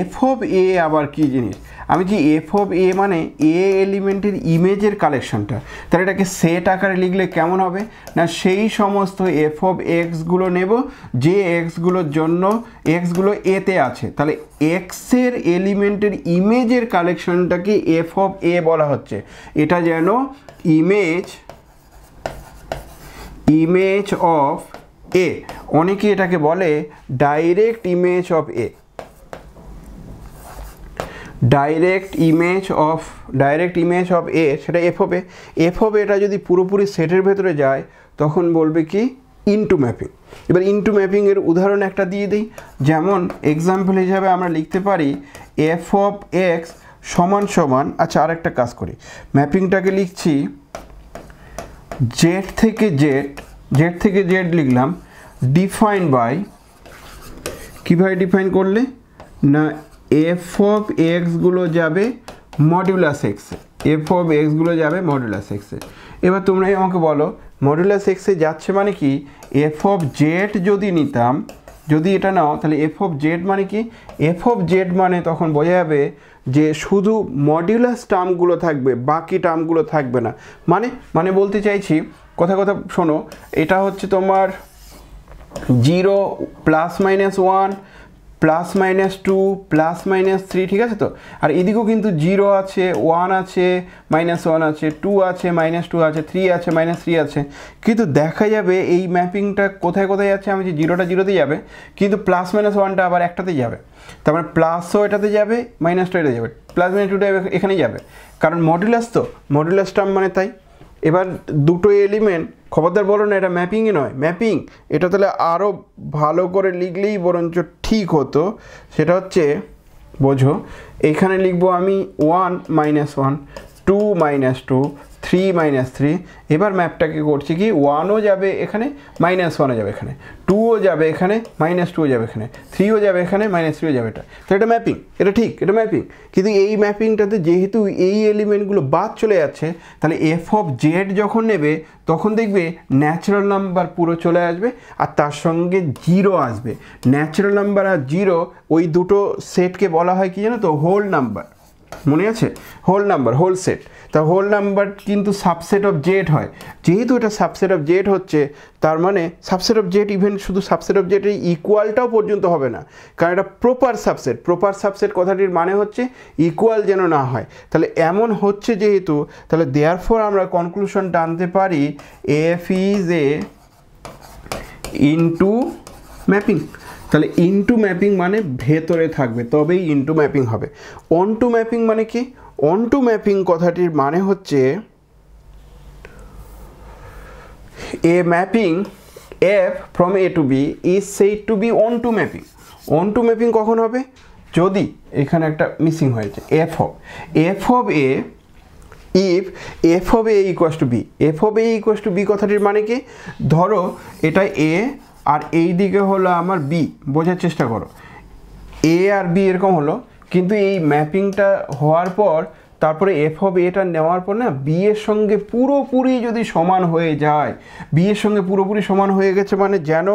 Speaker 1: এফ অফ এ আবার কী জিনিস। আমি কি এফ অফ এ মানে এ এলিমেন্টের ইমেজের কালেকশনটা, তাহলে এটাকে সেট আকারে লিখলে কেমন হবে না, সেই সমস্ত এফ অফ এক্সগুলো নেব যে এক্সগুলোর জন্য এক্সগুলো এতে আছে, তাহলে এক্সের এলিমেন্টের ইমেজের কালেকশনটাকে এফ অফ এ বলা হচ্ছে। এটা যেন ইমেজ অফ এ, অনেকে এটাকে বলে direct image of A, direct image of A, সেটা f of A. F of এটা যদি পুরোপুরি সেটের ভেতরে যায় তখন বলবে কি ইনটু ম্যাপিং। এবার ইনটু ম্যাপিংয়ের উদাহরণ একটা দিয়ে দিই, যেমন এক্সাম্পল হিসাবে আমরা লিখতে পারি এফ অফ এক্স সমান সমান, আচ্ছা আর একটা কাজ করি, ম্যাপিংটাকে লিখছি জেড থেকে জেড লিখলাম, ডিফাইন বাই, কীভাবে ডিফাইন করলে না এফ অফ এক্সগুলো যাবে মডুলাস এক্সে, এফ অফ এক্সগুলো যাবে মডুলাস এক্সে। এবার তোমরাই আমাকে বলো মডুলাস এক্সে যাচ্ছে মানে কি, এফ অফ জেড যদি নিতাম, যদি এটা নাও তাহলে এফ অফ জেড মানে কি, এফ অফ জেড মানে তখন বোঝা যাবে যে শুধু মডিউলাস টার্মগুলো থাকবে, বাকি টার্মগুলো থাকবে না। মানে বলতে চাইছি, কথা শোনো, এটা হচ্ছে তোমার 0 +-1 +-2 +-3, ঠিক আছে তো। আর এদিকেও কিন্তু 0 আছে, 1 আছে, -1 আছে, 2 আছে, -2 আছে, 3 আছে, -3 আছে। কিন্তু দেখা যাবে এই ম্যাপিংটা কোথায় যাচ্ছে, আমি যে 0টা 0তে যাবে, কিন্তু +-1টা আবার একটাতেই যাবে, তার মানে প্লাসও এটাতে যাবে, -2 এটা যাবে, +-2টা এখানেই যাবে, কারণ মডুলাস তো, মডুলাস টার্ম মানে তাই। এবার দুটো এলিমেন্ট, খবরদার বলো না এটা ম্যাপিংই নয়, ম্যাপিং এটা তাহলে আরও ভালো করে লিখলেই বরঞ্চ ঠিক হতো। সেটা হচ্ছে বোঝো, এখানে লিখবো আমি 1 -1 2 -2 3 -3। এবার ম্যাপটাকে করছি কি, 1ও যাবে এখানে, -1ও যাবে এখানে, 2ও যাবে এখানে, -2ও যাবে এখানে, 3ও যাবে এখানে, -3ও যাবে এটা। তো এটা ম্যাপিং, এটা ঠিক, এটা ম্যাপিং। কিন্তু এই ম্যাপিংটাতে যেহেতু এই এলিমেন্টগুলো বাদ চলে যাচ্ছে, তাহলে এফ অফ জেড যখন নেবে তখন দেখবে ন্যাচারাল নাম্বার পুরো চলে আসবে আর তার সঙ্গে 0 আসবে। ন্যাচারাল নাম্বার আর 0 ওই দুটো সেটকে বলা হয় কি জানো তো, হোল নাম্বার। মনে আছে, হোল নাম্বার, হোল সেট। তা হোল নাম্বার কিন্তু সাবসেট অফ জেড হয়, যেহেতু এটা সাবসেট অফ জেড হচ্ছে, তার মানে সাবসেট অফ জেড ইভেন শুধু সাবসেট অফ জেড ইকুয়ালটাও পর্যন্ত হবে না, কারণ এটা প্রপার সাবসেট কথাটির মানে হচ্ছে ইকুয়াল যেন না হয়। তাহলে এমন হচ্ছে যেহেতু, তাহলে দেয়ারফর আমরা কনক্লুশনটা আনতে পারি F is A into mapping. তাহলে ইনটু ম্যাপিং মানে ভেতরে থাকবে, তবেই ইনটু ম্যাপিং হবে। অনটু ম্যাপিং মানে কি, অনটু ম্যাপিং কথাটির মানে হচ্ছে a mapping f from A to B is said to be onto mapping. Onto mapping কখন হবে, যদি এখানে একটা মিসিং হয়েছে, f of A if f of A equals to B. F of A equals to B কথাটির মানে কি, ধরো এটা এ আর এই দিকে হলো আমার বি, বোঝার চেষ্টা করো, এ আর বি এরকম হলো, কিন্তু এই ম্যাপিংটা হওয়ার পর তারপরে এফ অফ এটা নেওয়ার পর না বি এর সঙ্গে পুরোপুরি যদি সমান হয়ে যায়, বি এর সঙ্গে পুরোপুরি সমান হয়ে গেছে মানে যেন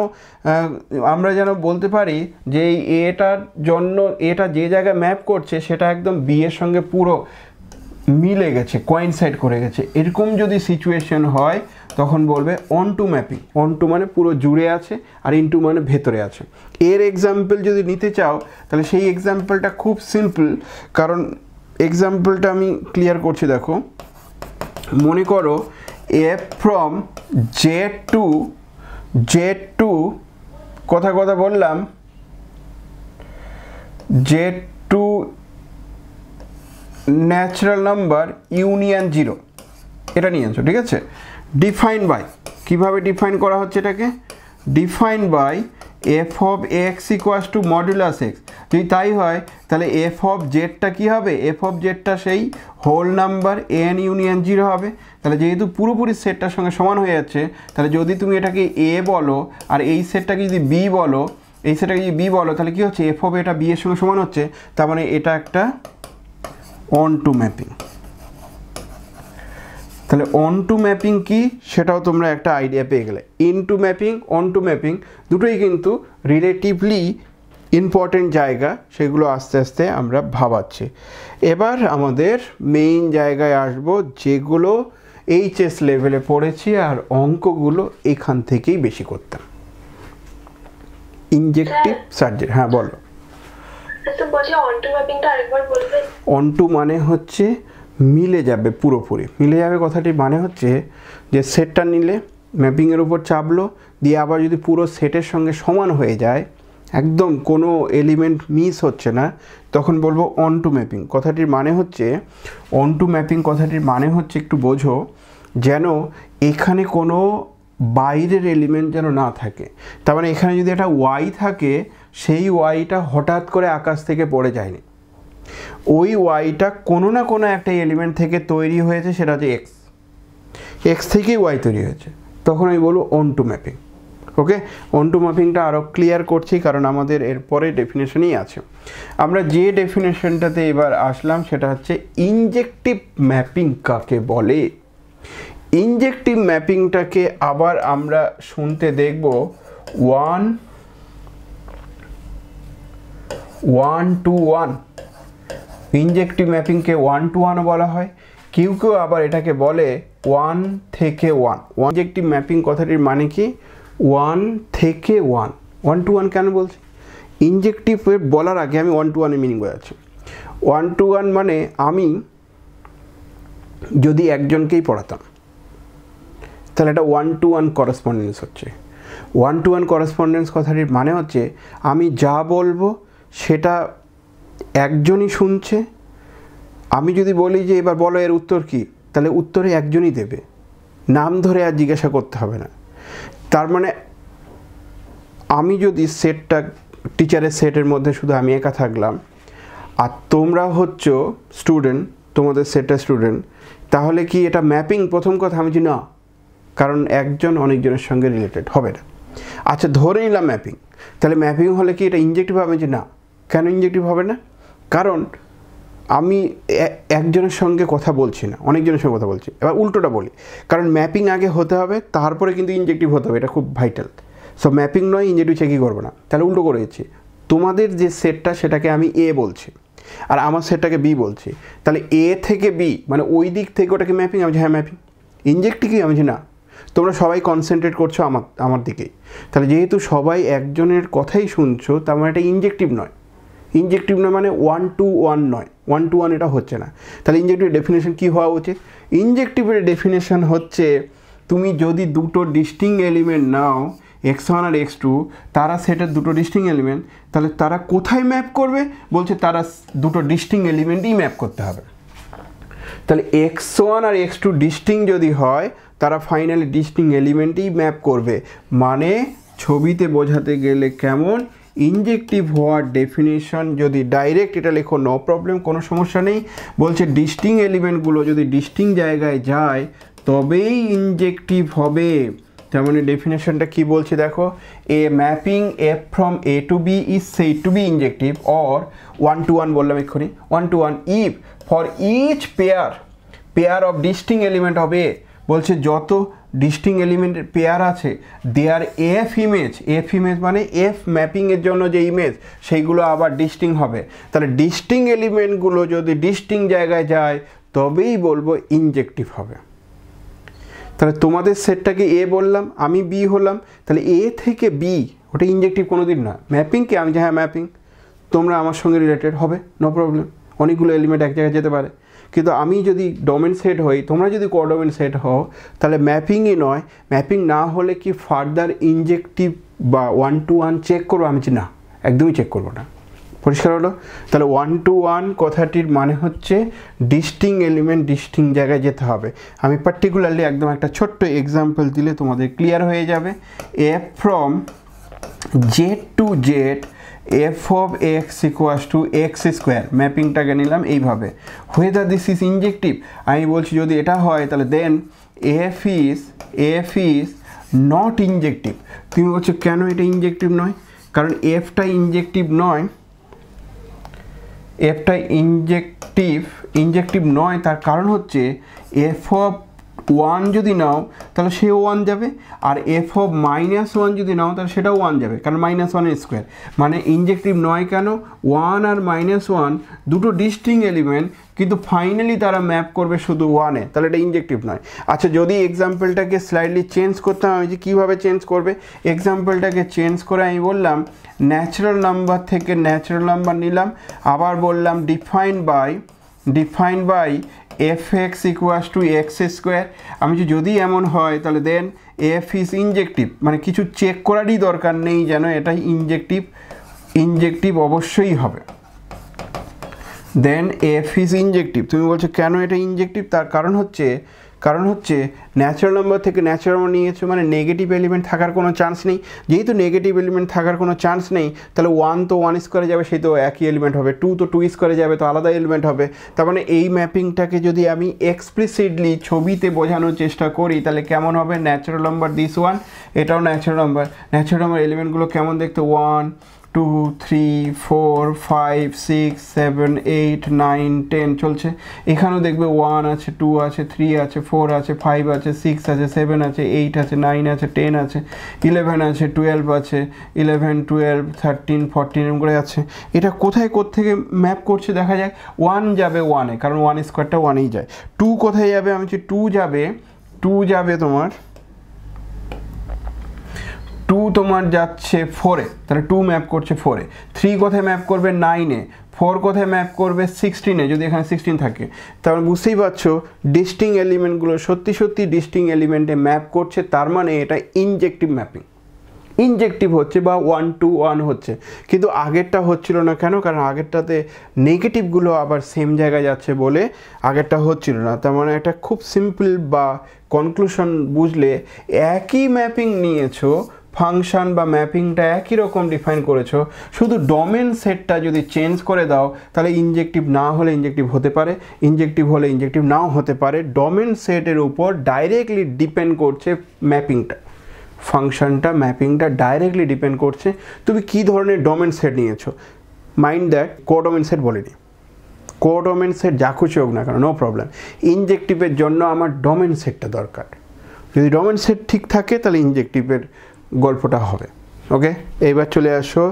Speaker 1: আমরা যেন বলতে পারি যে এই এটার জন্য এটা যে জায়গায় ম্যাপ করছে সেটা একদম বি এর সঙ্গে পুরো মিলে গেছে, কোইনসাইড করে গেছে, এরকম যদি সিচুয়েশন হয় তখন বলবে অনটু ম্যাপিং। অনটু মানে পুরো জুড়ে আছে আর ইনটু মানে ভেতরে আছে। এর এক্সাম্পল যদি নিতে চাও তাহলে সেই এক্সাম্পলটা খুব সিম্পল, কারণ এক্সাম্পলটা আমি ক্লিয়ার করছি। দেখো, মনে করো এফ ফ্রম জেড টু কথা বললাম Z two natural number union 0, এটা নিয়ে আনছো, ঠিক আছে। ডিফাইন বাই, কীভাবে ডিফাইন করা হচ্ছে এটাকে, define by F of x equals to modulus X. যদি তাই হয় তাহলে এফ অফ জেডটা কী হবে, এফ অফ জেডটা সেই হোল নাম্বার এন ইউনিয়ন 0 হবে। তাহলে যেহেতু পুরোপুরি সেটটার সঙ্গে সমান হয়ে যাচ্ছে, তাহলে যদি তুমি এটাকে এ বলো আর এই সেটটাকে যদি বি বলো, এই সেটটাকে যদি বি বলো, তাহলে কী হচ্ছে, এফ অফ এটা বি এর সঙ্গে সমান হচ্ছে, তার মানে এটা একটা অনটু ম্যাপিং। তাহলে অন টু ম্যাপিং কি সেটাও তোমরা একটা আইডিয়া পেয়ে গেলে। Into mapping, onto mapping দুটোই কিন্তু রিলেটিভলি ইম্পর্টেন্ট জায়গা, সেগুলো আস্তে আস্তে আমরা ভাবাচ্ছি। এবার আমাদের মেইন জায়গায় আসব, যেগুলো এইচএস লেভেলে পড়েছি আর অঙ্কগুলো এখান থেকেই বেশি করতাম। ইনজেক্টিভ সার্জারি, হ্যাঁ বলো। অন টু মানে হচ্ছে মিলে যাবে, পুরোপুরি মিলে যাবে। কথাটি মানে হচ্ছে যে সেটটা নিলে ম্যাপিংয়ের উপর চাপলো, দিয়ে আবার যদি পুরো সেটের সঙ্গে সমান হয়ে যায়, একদম কোনো এলিমেন্ট মিস হচ্ছে না, তখন বলবো অন টু ম্যাপিং। কথাটির মানে হচ্ছে, অন টু ম্যাপিং কথাটির মানে হচ্ছে, একটু বোঝো, যেন এখানে কোনো বাইরের এলিমেন্ট যেন না থাকে। তার মানে এখানে যদি একটা ওয়াই থাকে, সেই ওয়াইটা হঠাৎ করে আকাশ থেকে পড়ে যায়নি, ওই ওয়াইটা কোনো না কোনো একটা এলিমেন্ট থেকে তৈরি হয়েছে, সেটা হচ্ছে এক্স, এক্স থেকেই ওয়াই তৈরি হয়েছে, তখন আমি বলবো onto mapping. Okay, onto ম্যাপিংটা আরও ক্লিয়ার করছি, কারণ আমাদের এরপরে ডেফিনেশনই আছে। আমরা যে ডেফিনেশনটাতে এবার আসলাম সেটা হচ্ছে ইনজেক্টিভ ম্যাপিং কাকে বলে। ইনজেক্টিভ ম্যাপিংটাকে আবার আমরা শুনতে দেখব 1-1 ইনজেক্টিভ ম্যাপিংকে 1-1 বলা হয়, কেউ কেউ আবার এটাকে বলে 1 থেকে 1। ইনজেক্টিভ ম্যাপিং কথাটির মানে কি? 1 থেকে 1, 1-1 কেন বলছি? ইনজেক্টিভ বলার আগে আমি 1-1 মিনিং বোঝাচ্ছি। 1-1 মানে আমি যদি একজনকেই পড়াতাম, তাহলে এটা 1-1 করেসপন্ডেন্স হচ্ছে। 1-1 করেসপন্ডেন্স কথাটির মানে হচ্ছে আমি যা বলবো সেটা একজনই শুনছে। আমি যদি বলি যে এবার বলো এর উত্তর কি, তাহলে উত্তরে একজনই দেবে, নাম ধরে আর জিজ্ঞাসা করতে হবে না। তার মানে আমি যদি সেটটা, টিচারের সেটের মধ্যে শুধু আমি একা থাকলাম, আর তোমরা হচ্ছ স্টুডেন্ট, তোমাদের সেটের স্টুডেন্ট, তাহলে কি এটা ম্যাপিং? প্রথম কথা আমি না, কারণ একজন অনেকজনের সঙ্গে রিলেটেড হবে না। আচ্ছা ধরে নিলাম ম্যাপিং, তাহলে ম্যাপিং হলে কি এটা ইনজেক্টিভ হবে? না। কেন ইনজেক্টিভ হবে না? কারণ আমি একজনের সঙ্গে কথা বলছি না, অনেকজনের সঙ্গে কথা বলছি। এবার উল্টোটা বলি, কারণ ম্যাপিং আগে হতে হবে, তারপরে কিন্তু ইনজেক্টিভ হতে হবে, এটা খুব ভাইটাল। সো ম্যাপিং নয়, ইনজেক্টিভ চেকই করবো না। তাহলে উল্টো করে দিচ্ছি, তোমাদের যে সেটটা সেটাকে আমি এ বলছি, আর আমার সেটটাকে বি বলছি। তাহলে এ থেকে বি মানে ওই দিক থেকে ওটাকে ম্যাপিং, আমি হ্যাঁ ম্যাপিং। ইনজেক্টিভ কি? আমি না, তোমরা সবাই কনসেন্ট্রেট করছো আমার দিকেই। তাহলে যেহেতু সবাই একজনের কথাই শুনছো, তার মানে এটা ইনজেক্টিভ নয়। ইনজেক্টিভ নয় মানে 1-1 নয়, 1-1 এটা হচ্ছে না। তাহলে ইনজেক্টিভ ডেফিনেশন কী হওয়া উচিত? ইনজেক্টিভের ডেফিনেশন হচ্ছে, তুমি যদি দুটো ডিস্টিং এলিমেন্ট নাও, x1 আর x2, তারা সেটের দুটো ডিস্টিং এলিমেন্ট, তাহলে তারা কোথায় ম্যাপ করবে? বলছে তারা দুটো ডিস্টিং এলিমেন্টই ম্যাপ করতে হবে। তাহলে x1 আর x2 ডিস্টিং যদি হয়, তারা ফাইনালি ডিস্টিং এলিমেন্টই ম্যাপ করবে। মানে ছবিতে বোঝাতে গেলে কেমন, ইনজেক্টিভ হওয়ার ডেফিনেশন যদি ডাইরেক্ট এটা লেখো নো প্রবলেম, কোনো সমস্যা নেই। বলছে ডিস্টিং এলিমেন্টগুলো যদি ডিস্টিং জায়গায় যায় তবেই ইনজেক্টিভ হবে। তার মানে ডেফিনেশনটা কী বলছে দেখো, a mapping f from A to B is said to be injective, or 1-1 বললাম এক্ষুনি, 1-1 if for each pair of distinct element of A. বলছে যত ডিস্টিং এলিমেন্টের পেয়ার আছে, দেয়ার এফ ইমেজ মানে এফ ম্যাপিংয়ের জন্য যে ইমেজ, সেইগুলো আবার ডিস্টিং হবে। তাহলে ডিস্টিং এলিমেন্টগুলো যদি ডিস্টিং জায়গায় যায় তবেই বলবো ইনজেক্টিভ হবে। তাহলে তোমাদের সেটটাকে এ বললাম, আমি বি হলাম, তাহলে এ থেকে বি ওটা ইনজেক্টিভ কোনো দিন না। ম্যাপিংকে আমি যে হ্যাঁ ম্যাপিং, তোমরা আমার সঙ্গে রিলেটেড হবে, নো প্রবলেম, অনেকগুলো এলিমেন্ট এক জায়গায় যেতে পারে। কিন্তু আমি যদি ডোমেন সেট হই, তোমরা যদি কোডোমেন সেট হও, তাহলে ম্যাপিংই নয়, ম্যাপিং না হলে কি ফার্দার ইনজেক্টিভ বা 1-1 চেক করবো? আমি না, একদমই চেক করবো না। পরিষ্কার হলো? তাহলে 1-1 কথাটির মানে হচ্ছে ডিস্টিং এলিমেন্ট ডিস্টিং জায়গায় যেতে হবে। আমি পার্টিকুলারলি একদম একটা ছোট্ট এক্সাম্পল দিলে তোমাদের ক্লিয়ার হয়ে যাবে। F from Z to Z f of x equals to x square, ম্যাপিংটাকে নিলাম এইভাবে। হোয়েদার দিস ইজ ইনজেক্টিভ, আমি বলছি যদি এটা হয় তাহলে দেন এফ ইজ নট ইনজেক্টিভ। তুমি বলছো কেন এটা ইনজেক্টিভ নয়? কারণ এফটা ইনজেক্টিভ নয়, এফটা ইনজেক্টিভ নয়, তার কারণ হচ্ছে এফ অফ ওয়ান যদি নাও তাহলে সেও ওয়ান যাবে, আর এফ অফ মাইনাস ওয়ান যদি নাও তাহলে সেটাও ওয়ান যাবে, কারণ মাইনাস ওয়ানের স্কোয়ার। মানে ইনজেক্টিভ নয় কেন, ওয়ান আর মাইনাস ওয়ান দুটো ডিস্টিং এলিমেন্ট, কিন্তু ফাইনালি তারা ম্যাপ করবে শুধু ওয়ানে, তাহলে এটা ইনজেক্টিভ নয়। আচ্ছা, যদি এক্সাম্পলটাকে স্লাইডলি চেঞ্জ করতাম, আমি যে কীভাবে চেঞ্জ করবে, এক্সাম্পলটাকে চেঞ্জ করে আমি বললাম ন্যাচারাল নাম্বার থেকে ন্যাচারাল নাম্বার নিলাম, আবার বললাম define by F X equals to x square. আমি যদি এমন হয় তাহলে দেন এফ ইজ ইনজেক্টিভ, মানে কিছু চেক করারই দরকার নেই যেন এটা ইনজেক্টিভ অবশ্যই হবে। দেন এফ ইজ ইনজেক্টিভ। তুমি বলছো কেন এটা ইনজেক্টিভ, তার কারণ হচ্ছে ন্যাচারাল নাম্বার থেকে ন্যাচারাল নাম্বার নিয়েছো, মানে নেগেটিভ এলিমেন্ট থাকার কোনো চান্স নেই। যেহেতু নেগেটিভ এলিমেন্ট থাকার কোনো চান্স নেই, তাহলে ওয়ান তো ওয়ান স্কোয়ারে যাবে, সেই তো একই এলিমেন্ট হবে, টু তো টু স্কোয়ারে যাবে, তো আলাদা এলিমেন্ট হবে। তার মানে এই ম্যাপিংটাকে যদি আমি এক্সপ্লিসিটলি ছবিতে বোঝানোর চেষ্টা করি তাহলে কেমন হবে, ন্যাচারাল নাম্বার দিস ওয়ান, এটাও ন্যাচারাল নাম্বার এলিমেন্টগুলো কেমন দেখতে, 1 2 3 4 5 6 7 8 9 10 চলছে। এখানেও দেখবে 1 আছে, 2 আছে, 3 আছে, 4 আছে, 5 আছে, 6 আছে, 7 আছে, 8 আছে, 9 আছে, 10 আছে, 11 আছে, 12 আছে, 11 12 13 14 এরকম করে আছে। এটা কোথায় থেকে ম্যাপ করছে দেখা যায়, 1 যাবে 1-এ, কারণ 1 স্কোয়ারটা 1-এই যায়। 2 কোথায় যাবে, আমি বলছি 2 যাবে তোমার 2 তোমার যাচ্ছে 4-এ, তাহলে 2 ম্যাপ করছে 4-এ। 3 কোথায় ম্যাপ করবে 9-এ, 4 কোথায় ম্যাপ করবে 16-এ, যদি এখানে 16 থাকে। তাহলে বুঝতেই পারছো ডিস্টিং এলিমেন্টগুলো সত্যি ডিস্টিং এলিমেন্টে ম্যাপ করছে, তার মানে এটা ইনজেক্টিভ ম্যাপিং, ইনজেক্টিভ হচ্ছে বা 1 to 1 হচ্ছে। কিন্তু আগেরটা হচ্ছিল না কেন, কারণ আগেরটাতে নেগেটিভগুলো আবার সেম জায়গায় যাচ্ছে বলে আগেরটা হচ্ছিল না। তার মানে একটা খুব সিম্পল বা কনক্লুশন বুঝলে, একই ম্যাপিং নিয়েছো, ফাংশন বা ম্যাপিংটা একই রকম ডিফাইন করেছো, শুধু ডোমেন সেটটা যদি চেঞ্জ করে দাও তাহলে ইনজেক্টিভ না হলে ইনজেক্টিভ হতে পারে, ইনজেক্টিভ হলে ইনজেক্টিভ নাও হতে পারে। ডোমেন সেটের উপর ডাইরেক্টলি ডিপেন্ড করছে ম্যাপিংটা, ফাংশনটা ম্যাপিংটা ডাইরেক্টলি ডিপেন্ড করছে তুমি কী ধরনের ডোমেন সেট নিয়েছো। মাইন্ড দ্যাট কোডোমেন সেট বলিনি, কোডোমেন সেট যা খুশি হোক না কেন, নো প্রবলেম। ইনজেক্টিভের জন্য আমার ডোমেন সেটটা দরকার, যদি ডোমেন সেট ঠিক থাকে তাহলে ইনজেক্টিভের গল্পটা হবে। ওকে, এইবার চলে আসো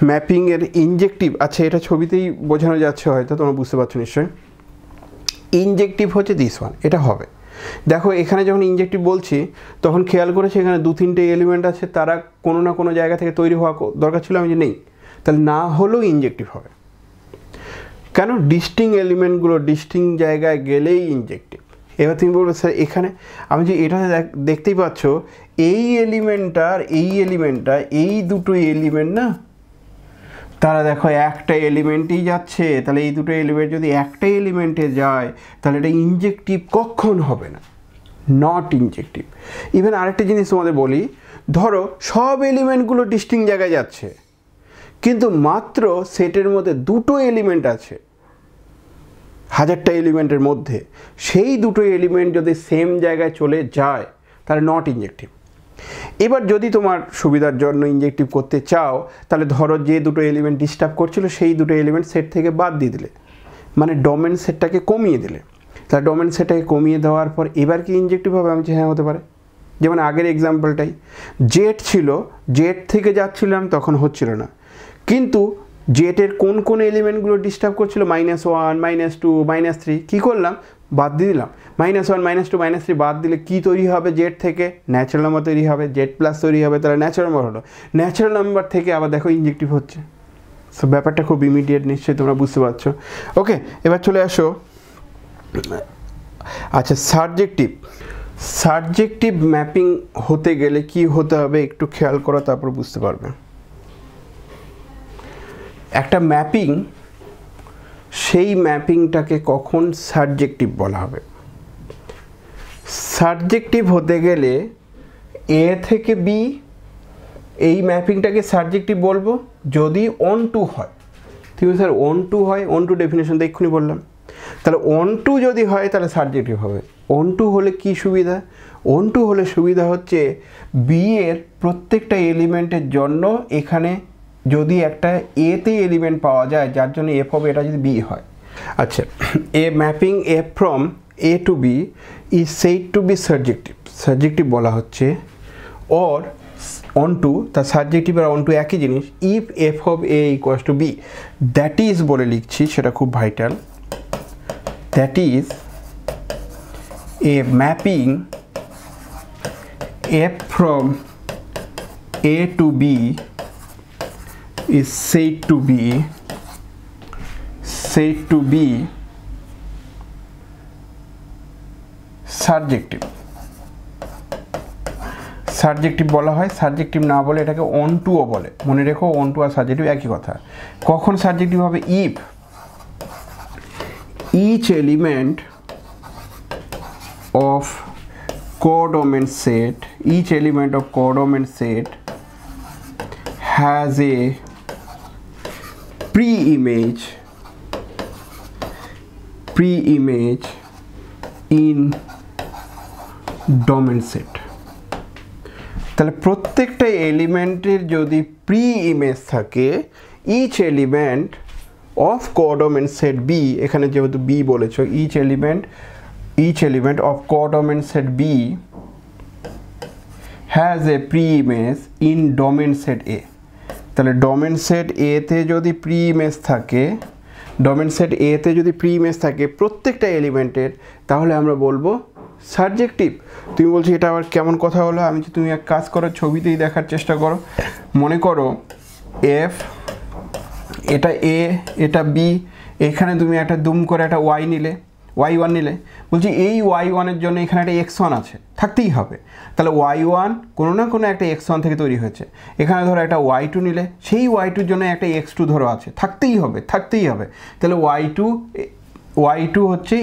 Speaker 1: ম্যাপিংয়ের ইনজেক্টিভ। আচ্ছা, এটা ছবিতেই বোঝানো যাচ্ছে, হয়তো তোমরা বুঝতে পারছো নিশ্চয়ই। ইনজেক্টিভ হচ্ছে দিস ওয়ান, এটা হবে। দেখো এখানে যখন ইনজেক্টিভ বলছি তখন খেয়াল করেছি এখানে 2-3টে এলিমেন্ট আছে, তারা কোনো না কোনো জায়গা থেকে তৈরি হওয়া দরকার ছিল, আমি যে নেই, তাহলে না হলেও ইনজেক্টিভ হবে। কেন, ডিস্টিং এলিমেন্টগুলো ডিস্টিং জায়গায় গেলেই ইনজেক্টিভ। এবার তুমি বলবে স্যার এখানে আমি যে এটা দেখতেই পাচ্ছ, এই এলিমেন্টটা এই দুটো এলিমেন্ট না, তারা দেখো একটা এলিমেন্টেই যাচ্ছে, তাহলে এই দুটো এলিমেন্ট যদি একটা এলিমেন্টে যায় তাহলে এটা ইনজেক্টিভ কখন হবে না, নট ইনজেক্টিভ। ইভেন আরেকটা জিনিস তোমাদের বলি, ধরো সব এলিমেন্টগুলো ডিস্টিং জায়গায় যাচ্ছে, কিন্তু মাত্র সেটের মধ্যে দুটো এলিমেন্ট আছে 1000টা এলিমেন্টের মধ্যে, সেই দুটো এলিমেন্ট যদি সেম জায়গায় চলে যায় তাহলে নট ইনজেক্টিভ। এবার যদি তোমার সুবিধার জন্য ইনজেক্টিভ করতে চাও, তাহলে ধরো যে দুটো এলিমেন্ট ডিস্টার্ব করছিল সেই দুটো এলিমেন্ট সেট থেকে বাদ দিয়ে দিলে, মানে ডোমেন সেটটাকে কমিয়ে দিলে। তাহলে ডোমেন সেটটাকে কমিয়ে দেওয়ার পর এবার কি ইনজেক্টিভ হবে, আমি হ্যাঁ হতে পারে। যেমন আগের এক্সাম্পলটাই, জেড ছিল, জেড থেকে যাচ্ছিলাম তখন হচ্ছিল না, কিন্তু জেটের কোন এলিমেন্টগুলো ডিস্টার্ব করছিল, -1 -2 -3, কী করলাম, বাদ দিয়ে দিলাম। -1 -2 -3 বাদ দিলে কি তৈরি হবে, জেড থেকে ন্যাচারাল নাম্বার তৈরি হবে, জেড প্লাস তৈরি হবে, তাহলে ন্যাচারাল নাম্বার হলো। ন্যাচারাল নাম্বার থেকে আবার দেখো ইনজেক্টিভ হচ্ছে। সো ব্যাপারটা খুব ইমিডিয়েট, নিশ্চয়ই তোমরা বুঝতে পারছো। ওকে, এবার চলে আসো। আচ্ছা, সাবজেক্টিভ ম্যাপিং হতে গেলে কি হতে হবে একটু খেয়াল করো, তারপর বুঝতে পারবে। একটা ম্যাপিং, সেই ম্যাপিংটাকে কখন সাবজেক্টিভ বলা হবে। সাবজেক্টিভ হতে গেলে এ থেকে বি, এই ম্যাপিংটাকে সাবজেক্টিভ বলবো যদি অন টু হয়। ঠিক আছে স্যার, অন টু হয়, অন টু ডেফিনেশন তো এক্ষুনি বললাম। তাহলে অন টু যদি হয় তাহলে সাবজেক্টিভ হবে। অন টু হলে কি সুবিধা, অন টু হলে সুবিধা হচ্ছে বি এর প্রত্যেকটা এলিমেন্টের জন্য এখানে যদি একটা এতে এলিমেন্ট পাওয়া যায় যার জন্য এফ হবে, এটা যদি বি হয়। আচ্ছা, a mapping f from A to B is said to be surjective. Surjective বলা হচ্ছে or onto the subjective R onto একই জিনিস if f of A equals to B, that is বলে লিখছি, সেটা খুব vital, that is a mapping f from A to B is said to be subjective. Subjective বলা হয়, সাবজেক্টিভ না বলে এটাকে অন টুও বলে, মনে রেখো অন টু আর সাবজেক্টিভ একই কথা। কখন সাবজেক্টিভ হবে? If each element of codomain set has a pre-image in domain set। তাহলে প্রত্যেকটা এলিমেন্টের যদি প্রি ইমেজ থাকে, each element of codomain set B, এখানে যেহেতু বি বলেছো, each element of codomain set B has a pre image in domain set A. তাহলে ডোমেন সেট এতে যদি প্রি ইমেজ থাকে, প্রত্যেকটা এলিমেন্টের, তাহলে আমরা বলবো সাবজেক্টিভ। তুমি বলছো এটা আবার কেমন কথা হলো? আমি তুমি এক কাজ করো, ছবিতেই দেখার চেষ্টা করো। মনে করো এফ, এটা এ, এটা বি, এখানে তুমি একটা দুম করে একটা y1 নিলে, বলছি এই y1-এর জন্য এখানে একটা x1 আছে, থাকতেই হবে। তাহলে y1 কোনো না কোনো একটা x1 থেকে তৈরি হয়েছে। এখানে ধরো একটা y2 নিলে, সেই y2-র জন্য একটা x2 ধরো আছে, থাকতেই হবে। তাহলে y2 হচ্ছে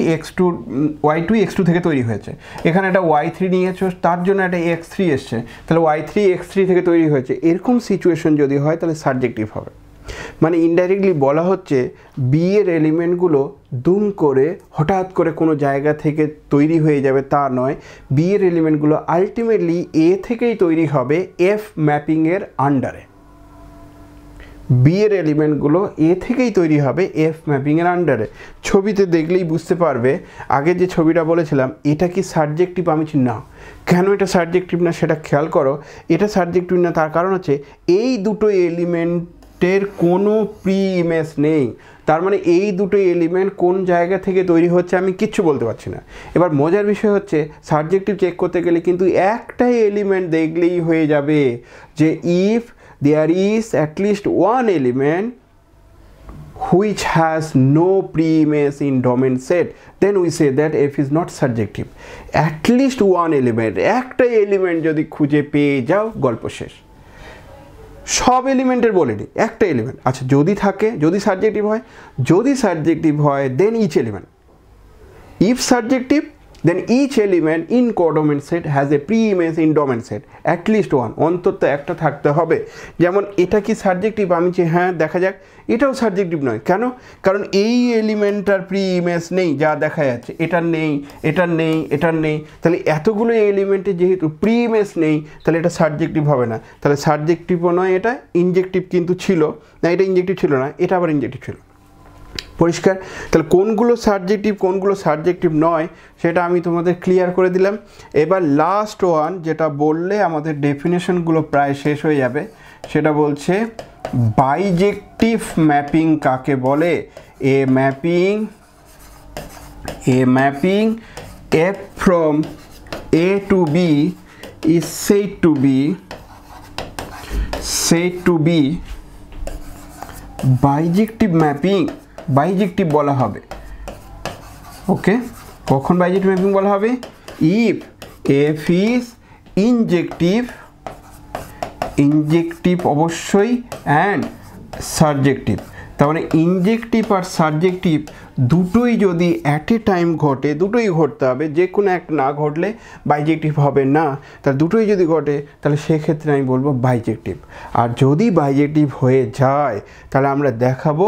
Speaker 1: y2 x2 থেকে তৈরি হয়েছে। এখানে একটা y3 নিয়েছো, তার জন্য একটা x3 এসছে, তাহলে y3 x3 থেকে তৈরি হয়েছে। এরকম সিচুয়েশন যদি হয় তাহলে সাবজেক্টিভ হবে। মানে ইনডাইরেক্টলি বলা হচ্ছে বি এর এলিমেন্টগুলো দুম করে হঠাৎ করে কোনো জায়গা থেকে তৈরি হয়ে যাবে তা নয়, বি এর এলিমেন্টগুলো আলটিমেটলি এ থেকেই তৈরি হবে এফ ম্যাপিংয়ের আন্ডারে। বি এর এলিমেন্টগুলো এ থেকেই তৈরি হবে এফ ম্যাপিংয়ের আন্ডারে। ছবিতে দেখলেই বুঝতে পারবে, আগে যে ছবিটা বলেছিলাম এটা কি সাবজেক্টিভ, আমি না, কেন এটা সাবজেক্টিভ না সেটা খেয়াল করো। এটা সাবজেক্টিভ না তার কারণ হচ্ছে এই দুটো এলিমেন্টের কোনো প্রি ইমেজ নেই। তার মানে এই দুটো এলিমেন্ট কোন জায়গা থেকে তৈরি হচ্ছে আমি কিচ্ছু বলতে পারছি না। এবার মজার বিষয় হচ্ছে সাবজেক্টিভ চেক করতে গেলে কিন্তু একটাই এলিমেন্ট দেখলেই হয়ে যাবে যে if there is at least one element which has no pre-image in domain set, then we say that f is not surjective. At least one element, একটা এলিমেন্ট যদি খুঁজে পেয়ে যাও, গল্প শেষ। সব এলিমেন্টের বলেনি, একটা এলিমেন্ট। আচ্ছা যদি থাকে, যদি সাবজেক্টিভ হয় then each element, if surjective then each element in codomain set has a pre-image in domain set, at least one, অন্তত একটা থাকতে হবে। যেমন এটা কি সাবজেক্টিভ? আমি যে হ্যাঁ দেখা যাক, এটাও সাবজেক্টিভ নয়। কেন? কারণ এই এলিমেন্টটার প্রি ইমেজ নেই, যা দেখা যাচ্ছে এটার নেই। তাহলে এতগুলো এলিমেন্টে যেহেতু প্রি ইমেজ নেই, তাহলে এটা সাবজেক্টিভ হবে না। তাহলে সাবজেক্টিভও নয়, এটা ইনজেক্টিভ কিন্তু ছিল না, এটা ইনজেক্টিভ ছিল না, এটা আবার ইনজেক্টিভ ছিল। পরিষ্কার? তাহলে কোনগুলো সাবজেক্টিভ কোনগুলো সাবজেক্টিভ নয় সেটা আমি তোমাদের ক্লিয়ার করে দিলাম। এবার লাস্ট ওয়ান যেটা বললে আমাদের ডেফিনেশনগুলো প্রায় শেষ হয়ে যাবে, সেটা বলছে বাইজেক্টিভ ম্যাপিং কাকে বলে। A mapping f from A to B is said to be bijective mapping. Bijective বলা হবে, ওকে। কখন বাইজেক্টিভ ম্যাপিং বলা হবে? ইফ এফ ইজ ইনজেক্টিভ অবশ্যই অ্যান্ড সাবজেক্টিভ। তার মানে ইনজেক্টিভ আর সাবজেক্টিভ দুটোই যদি অ্যাট এ টাইম ঘটে, দুটোই ঘটতে হবে, যে কোনো একটা না ঘটলে বাইজেক্টিভ হবে না। তাহলে দুটোই যদি ঘটে তাহলে সেক্ষেত্রে আমি বলবো বাইজেক্টিভ। আর যদি বাইজেক্টিভ হয়ে যায় তাহলে আমরা দেখাবো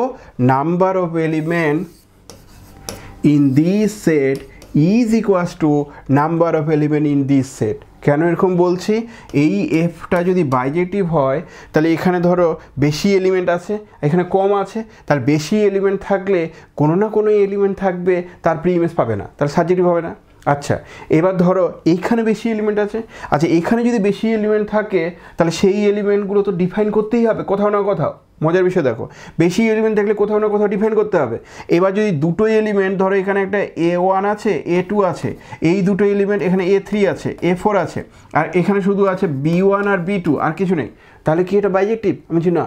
Speaker 1: number of element in this set is equals to number of element in this set. কেন এরকম বলছি, এই এফটা যদি বাইজেক্টিভ হয় তাহলে এখানে ধরো বেশি এলিমেন্ট আছে, এখানে কম আছে, তার বেশি এলিমেন্ট থাকলে কোনো না কোনো এলিমেন্ট থাকবে তার প্রি ইমেজ পাবে না, তার সাবজেক্টিভ হবে না। আচ্ছা এবার ধরো এইখানে বেশি এলিমেন্ট আছে, আচ্ছা এখানে যদি বেশি এলিমেন্ট থাকে তাহলে সেই এলিমেন্টগুলো তো ডিফাইন করতেই হবে কোথাও না কোথাও। মজার বিষয় দেখো, বেশি এলিমেন্ট থাকলে কোথাও না কোথাও ডিফাইন করতে হবে। এবার যদি দুটো এলিমেন্ট ধরো এখানে একটা A1 আছে A2 আছে, এই দুটো এলিমেন্ট এখানে A3 আছে A4 আছে, আর এখানে শুধু আছে B1 আর B2 আর কিছু নেই, তাহলে কি এটা বাইজেক্টিভ? আমি বলছি না।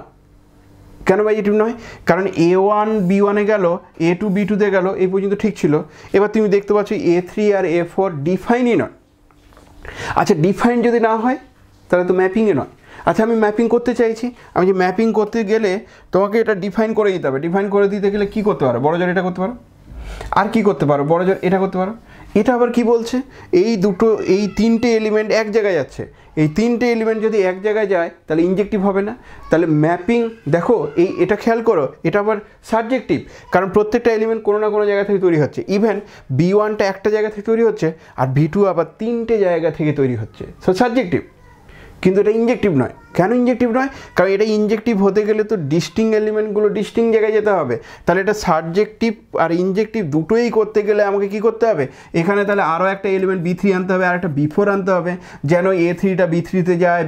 Speaker 1: কেন বাইজেক্টিভ নয়? কারণ A1 B1-এ গেল, A2 B2-তে গেল, এই পর্যন্ত ঠিক ছিল। এবার তুমি দেখতে পাচ্ছ A3 আর A4 ডিফাইনই নয়। আচ্ছা ডিফাইন যদি না হয় তাহলে তো ম্যাপিংয়ে নয়। আচ্ছা আমি ম্যাপিং করতে চাইছি, আমি যে ম্যাপিং করতে গেলে তোমাকে এটা ডিফাইন করে দিতে হবে। ডিফাইন করে দিতে গেলে কী করতে পারো? বড় জোর এটা করতে পারো, আর কি করতে পারো? বড় জোর এটা করতে পারো। এটা আবার কি বলছে, এই তিনটে এলিমেন্ট এক জায়গায় যাচ্ছে, এই তিনটে এলিমেন্ট যদি এক জায়গায় যায় তাহলে ইনজেক্টিভ হবে না। তাহলে ম্যাপিং দেখো এটা খেয়াল করো, এটা আবার সাবজেক্টিভ, কারণ প্রত্যেকটা এলিমেন্ট কোনো না কোনো জায়গা থেকে তৈরি হচ্ছে। ইভেন B1টা একটা জায়গা থেকে তৈরি হচ্ছে আর B2 আবার তিনটে জায়গা থেকে তৈরি হচ্ছে, সো সাবজেক্টিভ। কিন্তু এটা ইনজেক্টিভ নয়। কেন ইনজেক্টিভ নয়? কারণ এটা ইনজেক্টিভ হতে গেলে তো ডিস্টিং এলিমেন্টগুলো ডিস্টিং জায়গায় যেতে হবে। তাহলে এটা সাবজেক্টিভ আর ইনজেক্টিভ দুটোই করতে গেলে আমাকে কি করতে হবে, এখানে তাহলে আরও একটা এলিমেন্ট B3 আনতে হবে, আর একটা B4 আনতে হবে, যেন A3টা B3-তে যায়,